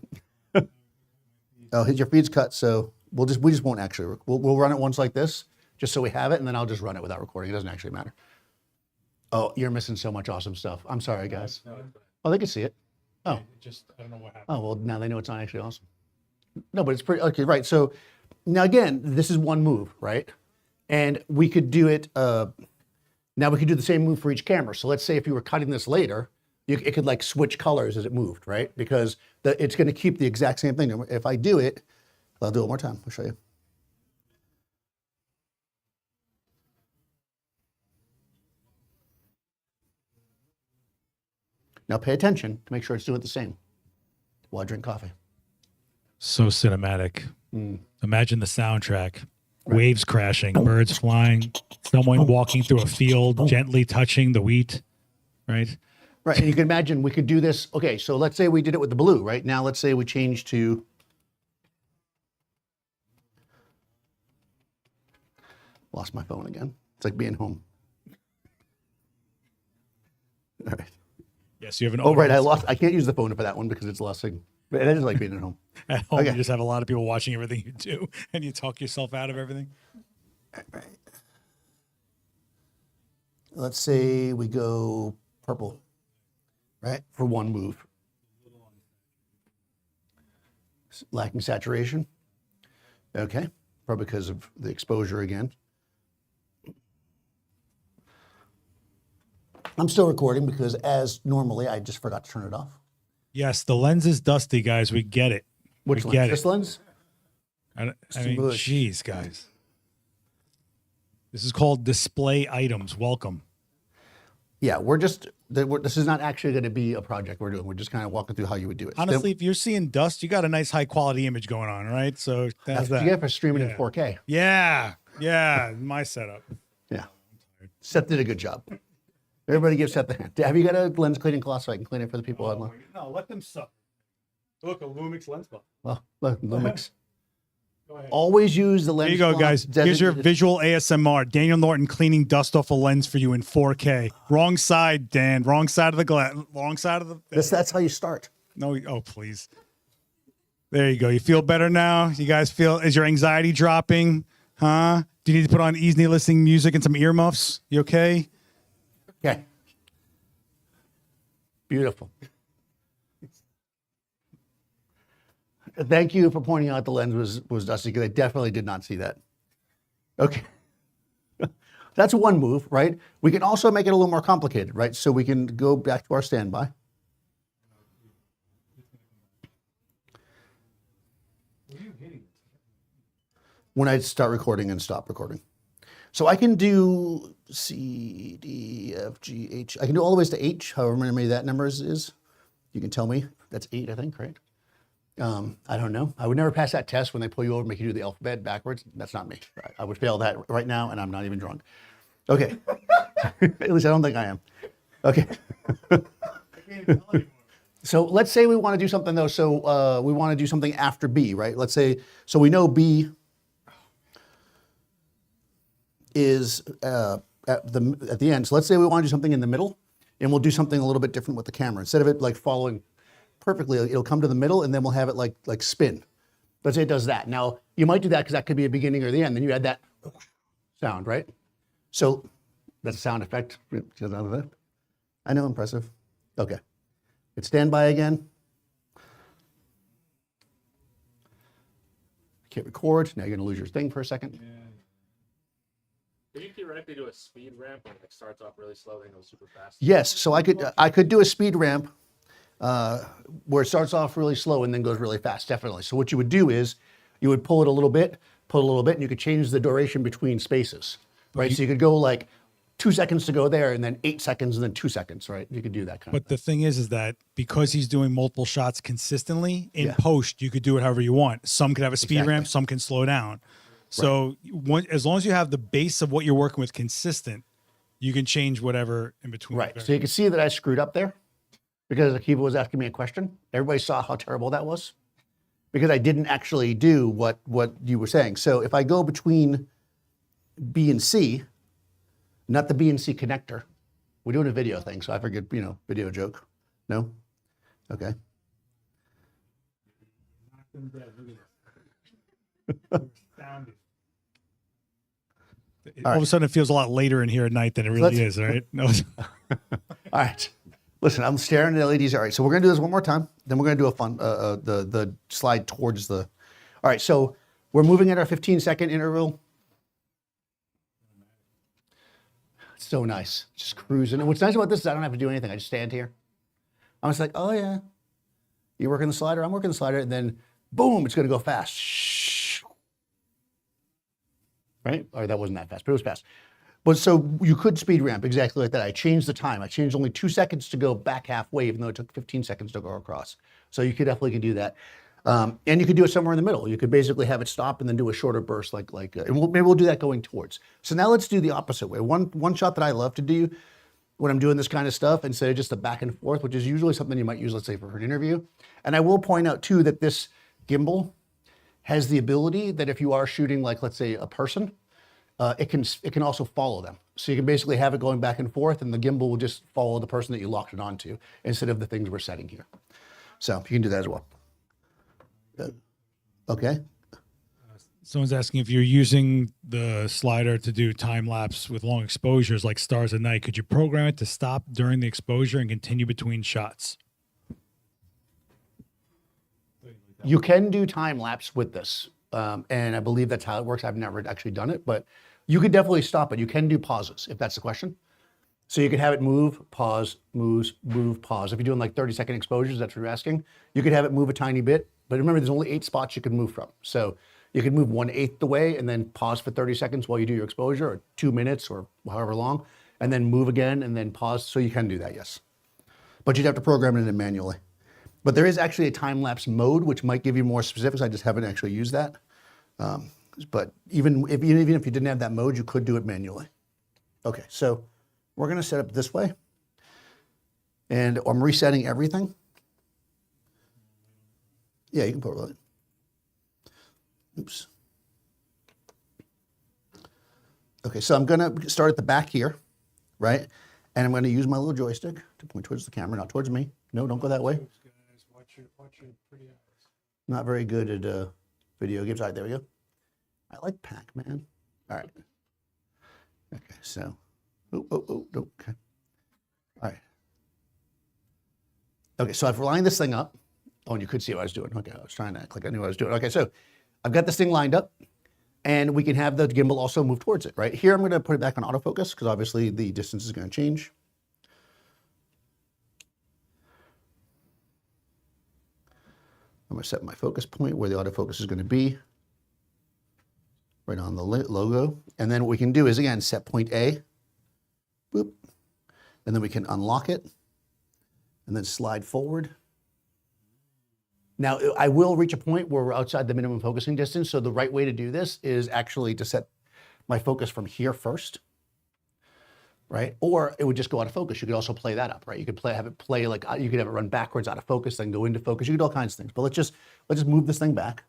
Oh, your feed's cut, so we just won't actually, we'll run it once like this, just so we have it, and then I'll just run it without recording. It doesn't actually matter. Oh, you're missing so much awesome stuff. I'm sorry, guys. Oh, they can see it. Oh. I don't know what happened. Oh, well, now they know it's not actually awesome. No, but it's pretty, okay, right. So now again, this is one move, right? And we could do it, now we could do the same move for each camera. So let's say if you were cutting this later, it could like switch colors as it moved, right? Because it's going to keep the exact same thing. If I do it, I'll do it one more time. I'll show you. Now pay attention to make sure it's doing it the same while I drink coffee. So cinematic. Imagine the soundtrack. Waves crashing, birds flying, someone walking through a field, gently touching the wheat, right? Right, and you can imagine we could do this. Okay, so let's say we did it with the blue, right? Now let's say we change to, lost my phone again. It's like being home. All right. Yes, you have an. Oh, right, I can't use the phone for that one because it's lost signal. But it is like being at home. At home, Okay. you just have a lot of people watching everything you do, and you talk yourself out of everything. All right. Let's say we go purple, right, for one move. Lacking saturation. Okay, probably because of the exposure again. I'm still recording because as normally I just forgot to turn it off. Yes, the lens is dusty, guys. We get it. Which We lens? get This it. lens? I mean, Smooth. geez, guys. This is called display items. Welcome. Yeah, this is not actually going to be a project we're doing. We're just kind of walking through how you would do it. Honestly, if you're seeing dust, you got a nice high quality image going on, right? So that's that's what that. you get for streaming in Yeah. 4K. Yeah, my setup. Yeah. Seth did a good job. Everybody give Seth the hand. Have you got a lens cleaning cloth so I can clean it for the people online? No, let them suck. Look, a Lumix lens buff. Well, look, Lumix. Go ahead. Always use the lens There you go, cloth guys. Here's your designated- visual ASMR. Daniel Norton cleaning dust off a lens for you in 4K. Wrong side, Dan. Wrong side of the glass. Wrong side of the. That's how you start. No, oh please. There you go. You feel better now? You guys feel? Is your anxiety dropping? Huh? Do you need to put on easy listening music and some earmuffs? You okay? Okay. Beautiful. Thank you for pointing out the lens was dusty because I definitely did not see that. Okay. That's one move, right? We can also make it a little more complicated, right? So we can go back to our standby. When I start recording and stop recording. So I can do C, D, F, G, H. I can do all the ways to H, however many that number is. You can tell me. That's 8, I think, right? I don't know. I would never pass that test when they pull you over and make you do the alphabet backwards. That's not me. I would fail that right now, and I'm not even drunk. Okay. At least I don't think I am. Okay. So let's say we want to do something, though. So we want to do something after B, right? Let's say, so we know B is at the end. So let's say we want to do something in the middle, and we'll do something a little bit different with the camera. Instead of it like following perfectly, it'll come to the middle, and then we'll have it like spin. Let's say it does that. Now, you might do that because that could be a beginning or the end. Then you add that sound, right? So that's a sound effect. I know, impressive. Okay. Hit standby again. Hit record. Now you're going to lose your thing for a second. Could you theoretically do a speed ramp when it starts off really slow and goes super fast? Yes, so I could do a speed ramp where it starts off really slow and then goes really fast, definitely. So what you would do is you would pull it a little bit, and you could change the duration between spaces, right? So you could go like 2 seconds to go there and then 8 seconds and then 2 seconds, right? You could do that kind of But the thing is that because he's doing multiple shots consistently in Yeah. post, you could do it however you want. Some could have a speed Exactly. ramp, some can slow down. So as long as you have the base of what you're working with consistent, you can change whatever in between. Right, so you can see that I screwed up there because Akiva was asking me a question. Everybody saw how terrible that was because I didn't actually do what you were saying. So if I go between B and C, not the B and C connector, we're doing a video thing, so I figured, video joke. No? Okay. All of a sudden, it feels a lot later in here at night than it really Let's- is, right? No. All right. Listen, I'm staring at the LEDs. All right, so we're gonna do this one more time. Then we're gonna do a fun, the slide towards the. All right, so we're moving at our 15-second interval. It's so nice, just cruising. And what's nice about this is I don't have to do anything. I just stand here. I'm just like, oh yeah, you're working the slider, I'm working the slider, and then boom, it's gonna go fast. Shh. Right? Or that wasn't that fast, but it was fast. But so you could speed ramp exactly like that. I changed the time. I changed only 2 seconds to go back halfway, even though it took 15 seconds to go across. So you could do that. And you could do it somewhere in the middle. You could basically have it stop and then do a shorter burst and maybe we'll do that going towards. So now let's do the opposite way. One shot that I love to do when I'm doing this kind of stuff, instead of just the back and forth, which is usually something you might use, let's say, for an interview. And I will point out too that this gimbal has the ability that if you are shooting, like, let's say, a person, it can also follow them. So you can basically have it going back and forth, and the gimbal will just follow the person that you locked it onto instead of the things we're setting here. So you can do that as well. Okay. Someone's asking if you're using the slider to do time lapse with long exposures like stars at night. Could you program it to stop during the exposure and continue between shots? You can do time lapse with this, and I believe that's how it works. I've never actually done it, but you could definitely stop it. You can do pauses if that's the question. So you could have it move, pause, move, pause. If you're doing like 30-second exposures, that's what you're asking. You could have it move a tiny bit, but remember there's only 8 spots you can move from. So you can move 1/8 the way and then pause for 30 seconds while you do your exposure, or 2 minutes or however long, and then move again and then pause. So you can do that, yes. But you'd have to program it in manually. But there is actually a time-lapse mode, which might give you more specifics. I just haven't actually used that. But even if you didn't have that mode, you could do it manually. Okay, so we're gonna set up this way. And I'm resetting everything. Yeah, you can put it. Oops. Okay, so I'm gonna start at the back here, right? And I'm gonna use my little joystick to point towards the camera, not towards me. No, don't go that way. Thanks, guys. Watch your pretty eyes. Not very good at video games. All right, there we go. I like Pac-Man. All right. Okay, so, okay. All right. Okay, so I've lined this thing up. Oh, and you could see what I was doing. Okay, I was trying to act like I knew what I was doing. Okay, so I've got this thing lined up, and we can have the gimbal also move towards it, right? Here, I'm gonna put it back on autofocus, because obviously the distance is gonna change. I'm gonna set my focus point where the autofocus is gonna be, right on the logo. And then what we can do is, again, set point A, boop, and then we can unlock it, and then slide forward. Now, I will reach a point where we're outside the minimum focusing distance, so the right way to do this is actually to set my focus from here first, right? Or it would just go out of focus. You could also play that up, right? You could have it play like, you could have it run backwards out of focus, then go into focus. You could do all kinds of things, but let's just move this thing back.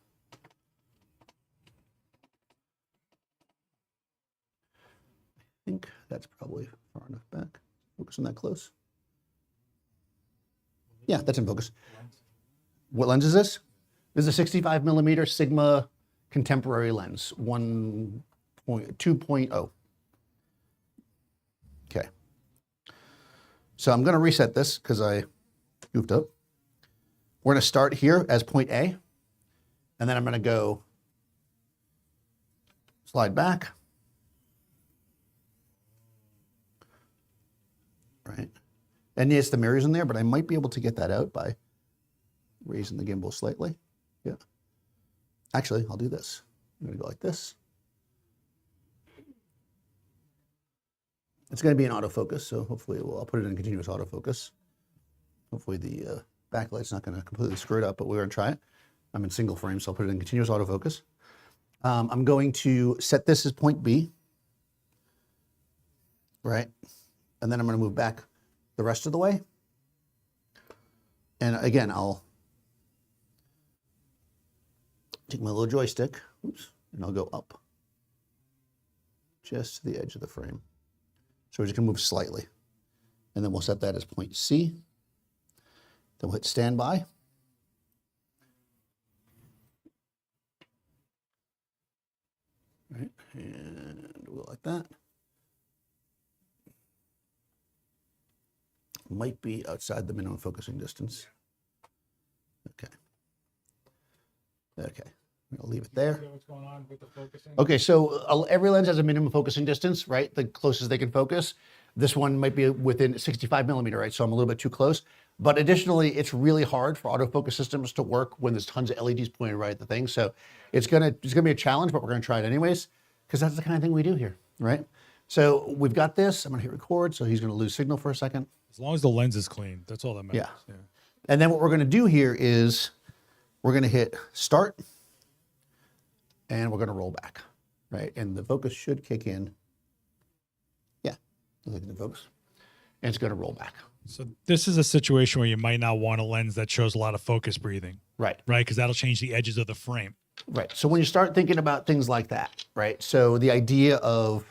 I think that's probably far enough back. Focusing that close. Yeah, that's in focus. What lens is this? This is a 65 millimeter Sigma contemporary lens, 2.0. Okay. So I'm going to reset this because I goofed up. We're going to start here as point A, and then I'm going to go slide back. Right. And yes, the mirror's in there, but I might be able to get that out by raising the gimbal slightly. Yeah. Actually, I'll do this. I'm going to go like this. It's going to be in autofocus, so hopefully I'll put it in continuous autofocus. Hopefully the backlight's not going to completely screw it up, but we're going to try it. I'm in single frame, so I'll put it in continuous autofocus. I'm going to set this as point B, right? And then I'm going to move back the rest of the way. And again, I'll take my little joystick, oops, and I'll go up just to the edge of the frame. So we're just gonna move slightly. And then we'll set that as point C. Then we'll hit standby. Right, and we'll go like that. Might be outside the minimum focusing distance. Okay. Okay, I'll leave it there. See what's going on with the focusing? Okay, so every lens has a minimum focusing distance, right? The closest they can focus. This one might be within 65 millimeter, right? So I'm a little bit too close. But additionally, it's really hard for autofocus systems to work when there's tons of LEDs pointed right at the thing. So it's gonna be a challenge, but we're gonna try it anyways, because that's the kind of thing we do here, right? So we've got this. I'm gonna hit record, so he's gonna lose signal for a second. As long as the lens is clean, that's all that matters. Yeah. And then what we're gonna do here is we're gonna hit start, and we're gonna roll back, right? And the focus should kick in. Yeah, look at the focus. And it's gonna roll back. So this is a situation where you might not want a lens that shows a lot of focus breathing, Right, right? Because that'll change the edges of the frame. right. So when you start thinking about things like that, right? So the idea of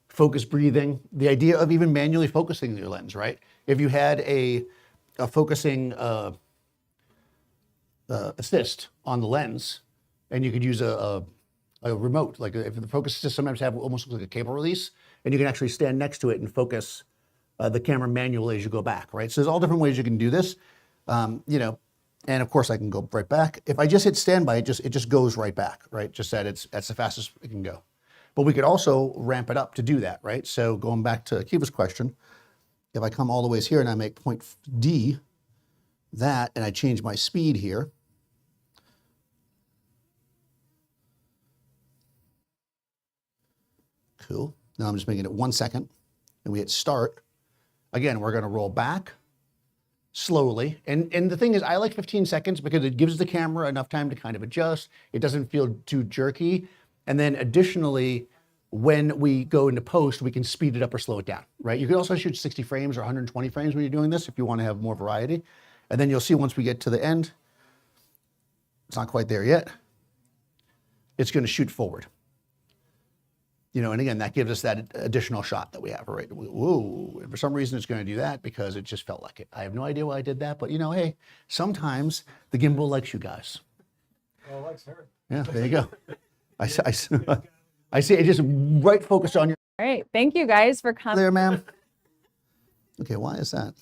focus breathing, the idea of even manually focusing your lens, right? If you had a focusing assist on the lens, and you could use a remote, like if the focus assist sometimes have almost like a cable release, and you can actually stand next to it and focus the camera manually as you go back, right? So there's all different ways you can do this, you know, and of course I can go right back. If I just hit standby, it just goes right back, right? Just that that's the fastest it can go. But we could also ramp it up to do that, right? So going back to Kiva's question, if I come all the ways here and I make point D, that, and I change my speed here, cool. Now I'm just making it 1 second, and we hit start. Again, we're gonna roll back slowly. And the thing is, I like 15 seconds because it gives the camera enough time to kind of adjust. It doesn't feel too jerky. And then additionally, when we go into post, we can speed it up or slow it down, right? You can also shoot 60 frames or 120 frames when you're doing this if you want to have more variety. And then you'll see once we get to the end, it's not quite there yet, it's going to shoot forward. You know, and again, that gives us that additional shot that we have, right? Whoa, and for some reason it's going to do that because it just felt like it. I have no idea why I did that, but you know, hey, sometimes the gimbal likes you guys. Well, it likes her. Yeah, there you go. I see it just right focused on your All right. Thank you guys for coming. there, ma'am. Okay, why is that?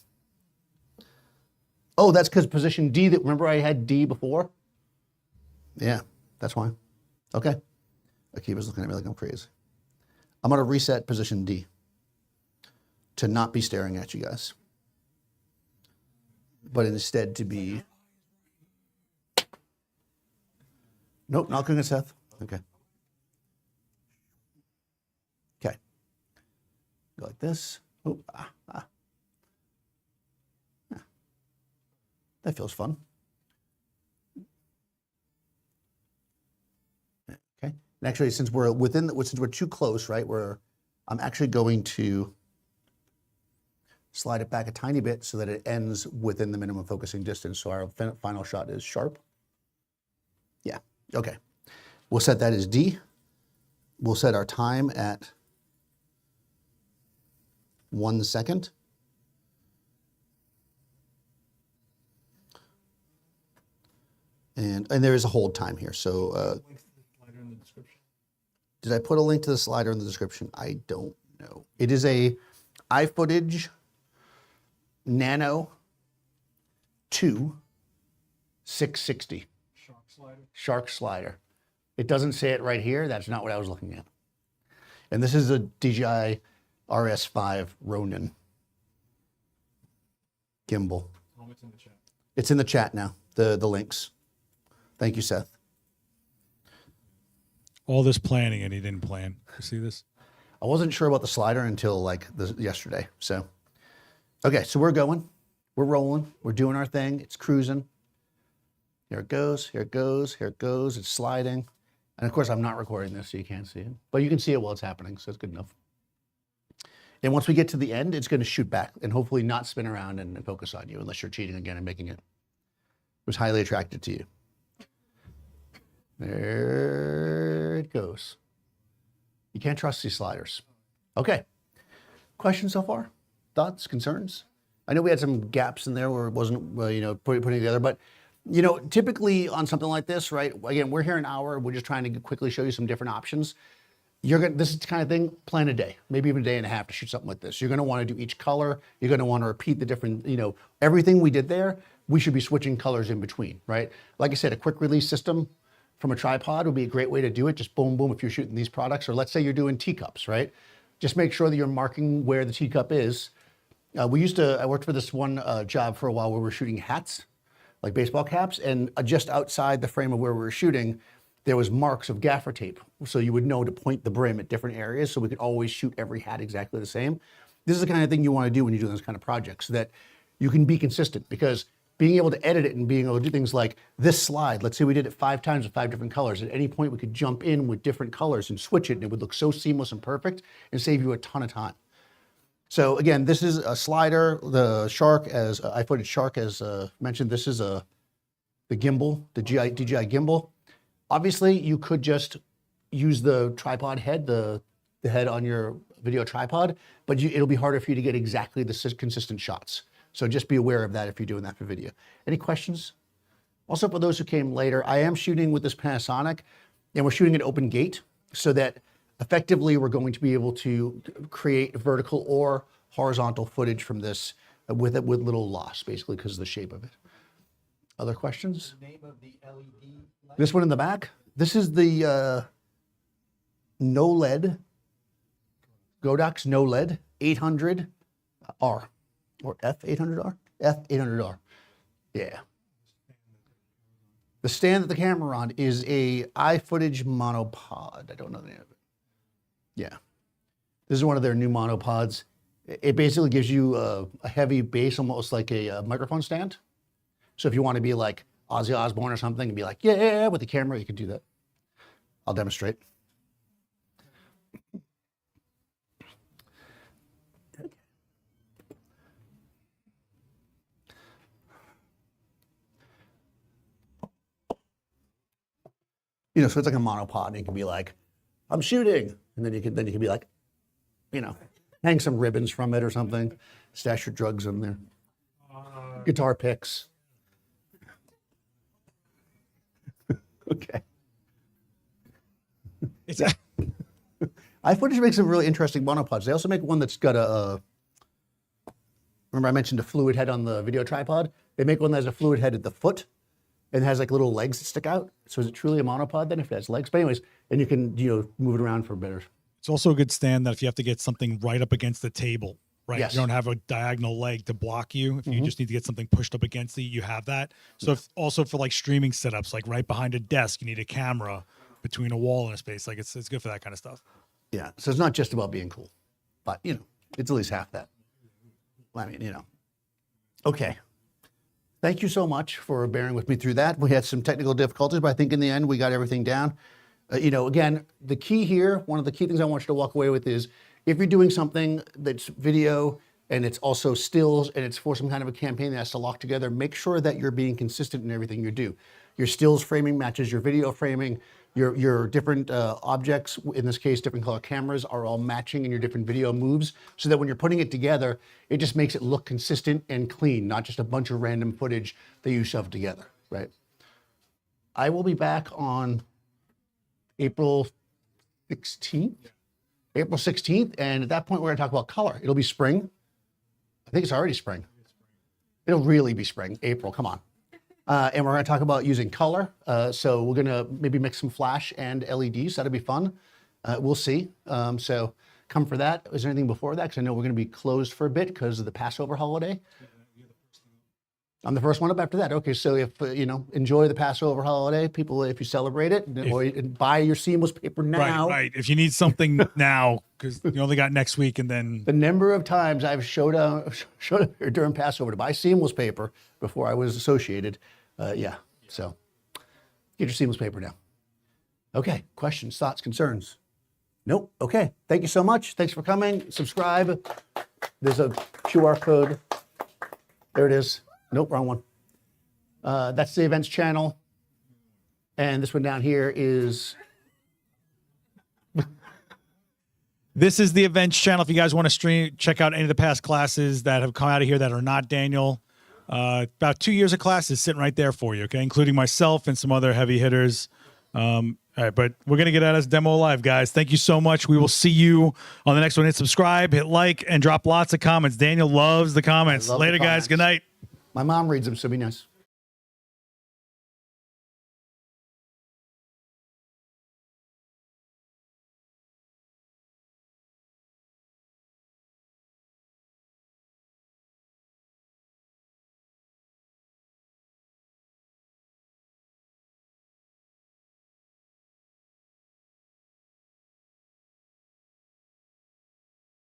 Oh, that's because position D, that remember I had D before? Yeah, that's why. Okay. Akiva's looking at me like I'm crazy. I'm gonna reset position D to not be staring at you guys, but instead to be, nope, not looking at Seth. Okay. Okay. Go like this. Oh, That feels fun. Okay. And actually, since we're since we're too close, right? I'm actually going to slide it back a tiny bit so that it ends within the minimum focusing distance. So our final shot is sharp. Yeah. Okay. We'll set that as D. We'll set our time at 1 second. And there is a hold time here. So Link to the slider in the description. did I put a link to the slider in the description? I don't know. It is a iFootage Nano 2 660 Shark slider. Shark slider. It doesn't say it right here. That's not what I was looking at. And this is a DJI RS5 Ronin gimbal. Comments in the chat. It's in the chat now, the links. Thank you, Seth. All this planning and he didn't plan. You see this? I wasn't sure about the slider until like yesterday. So, okay, so we're going, we're rolling, we're doing our thing. It's cruising. Here it goes, here it goes, here it goes. It's sliding. And of course, I'm not recording this, so you can't see it. But you can see it while it's happening, so it's good enough. And once we get to the end, it's going to shoot back and hopefully not spin around and focus on you unless you're cheating again and making it. Was highly attracted to you. There it goes. You can't trust these sliders. Okay. Questions so far? Thoughts, concerns? I know we had some gaps in there where it wasn't, putting together, but typically on something like this, right? Again, we're here an hour. We're just trying to quickly show you some different options. This is the kind of thing, plan a day, maybe even a day and a half to shoot something like this. You're going to want to do each color. You're going to want to repeat the different, everything we did there, we should be switching colors in between, right? Like I said, a quick release system from a tripod would be a great way to do it. Just boom, boom, if you're shooting these products, or let's say you're doing teacups, right? Just make sure that you're marking where the teacup is. I worked for this one job for a while where we were shooting hats, like baseball caps, and just outside the frame of where we were shooting, there was marks of gaffer tape. So you would know to point the brim at different areas so we could always shoot every hat exactly the same. This is the kind of thing you want to do when you're doing this kind of projects, so that you can be consistent, because being able to edit it and being able to do things like this slide, let's say we did it 5 times with 5 different colors. At any point we could jump in with different colors and switch it, and it would look so seamless and perfect and save you a ton of time. So again, this is a slider, the Shark, as iFootage Shark, as mentioned, this is the gimbal, the DJI gimbal. Obviously, you could just use the tripod head, the head on your video tripod, but it'll be harder for you to get exactly the consistent shots. So just be aware of that if you're doing that for video. Any questions? Also, for those who came later, I am shooting with this Panasonic, and we're shooting at open gate, so that effectively we're going to be able to create vertical or horizontal footage from this with little loss, basically because of the shape of it. Other questions? The name of the LED light. This one in the back, this is the KNOWLED, Godox KNOWLED 800R. or F800R? F800R. Yeah. The stand that the camera on is a iFootage monopod. I don't know the name of it. Yeah. This is one of their new monopods. It basically gives you a heavy base, almost like a microphone stand. So if you want to be like Ozzy Osbourne or something and be like, yeah, with the camera, you can do that. I'll demonstrate. You know, so it's like a monopod, and you can be like, I'm shooting. And then you can be like, you know, hang some ribbons from it or something, stash your drugs in there. Guitar picks. Okay. It's iFootage makes some really interesting monopods. They also make one that's got a remember I mentioned a fluid head on the video tripod? They make one that has a fluid head at the foot and has like little legs that stick out. So is it truly a monopod then if it has legs? But anyways, and you can, you know, move it around for better. It's also a good stand that if you have to get something right up against the table, right? Yes. You don't have a diagonal leg to block you. If you just need to get something pushed up against it, you have that. So if, also for like streaming setups, like right behind a desk, you need a camera between a wall and a space. Like it's good for that kind of stuff. Yeah. So it's not just about being cool, but you know, it's at least half that. I mean, you know. Okay. Thank you so much for bearing with me through that. We had some technical difficulties, but I think in the end we got everything down. You know, again, the key here, one of the key things I want you to walk away with is if you're doing something that's video and it's also stills and it's for some kind of a campaign that has to lock together, make sure that you're being consistent in everything you do. Your stills framing matches your video framing, your different objects, in this case, different color cameras are all matching in your different video moves so that when you're putting it together, it just makes it look consistent and clean, not just a bunch of random footage that you shove together, right? I will be back on April 16th. April 16th, and at that point we're going to talk about color. It'll be spring. I think it's already spring. It'll really be spring, April, come on. And we're going to talk about using color. So we're going to maybe mix some flash and LEDs. That'll be fun. We'll see. So come for that. Is there anything before that? Because I know we're going to be closed for a bit because of the Passover holiday. I'm the first one up after that. Okay, so if, you know, enjoy the Passover holiday, people, if you celebrate it, or buy your seamless paper now. Right. If you need something now, because you only got next week and then. The number of times I've showed up during Passover to buy seamless paper before I was associated. Yeah, so get your seamless paper now. Okay, questions, thoughts, concerns? Nope, okay. Thank you so much. Thanks for coming. Subscribe. There's a QR code. There it is. Nope, wrong one. That's the events channel. And this one down here is... This is the events channel. If you guys want to stream, check out any of the past classes that have come out of here that are not Daniel. About 2 years of classes sitting right there for you, okay? Including myself and some other heavy hitters. All right, but we're going to get out as demo live, guys. Thank you so much. We will see you on the next one. Hit subscribe, hit like, and drop lots of comments. Daniel loves the comments. I love Later, the guys. comments. Good night. My mom reads them, so be nice.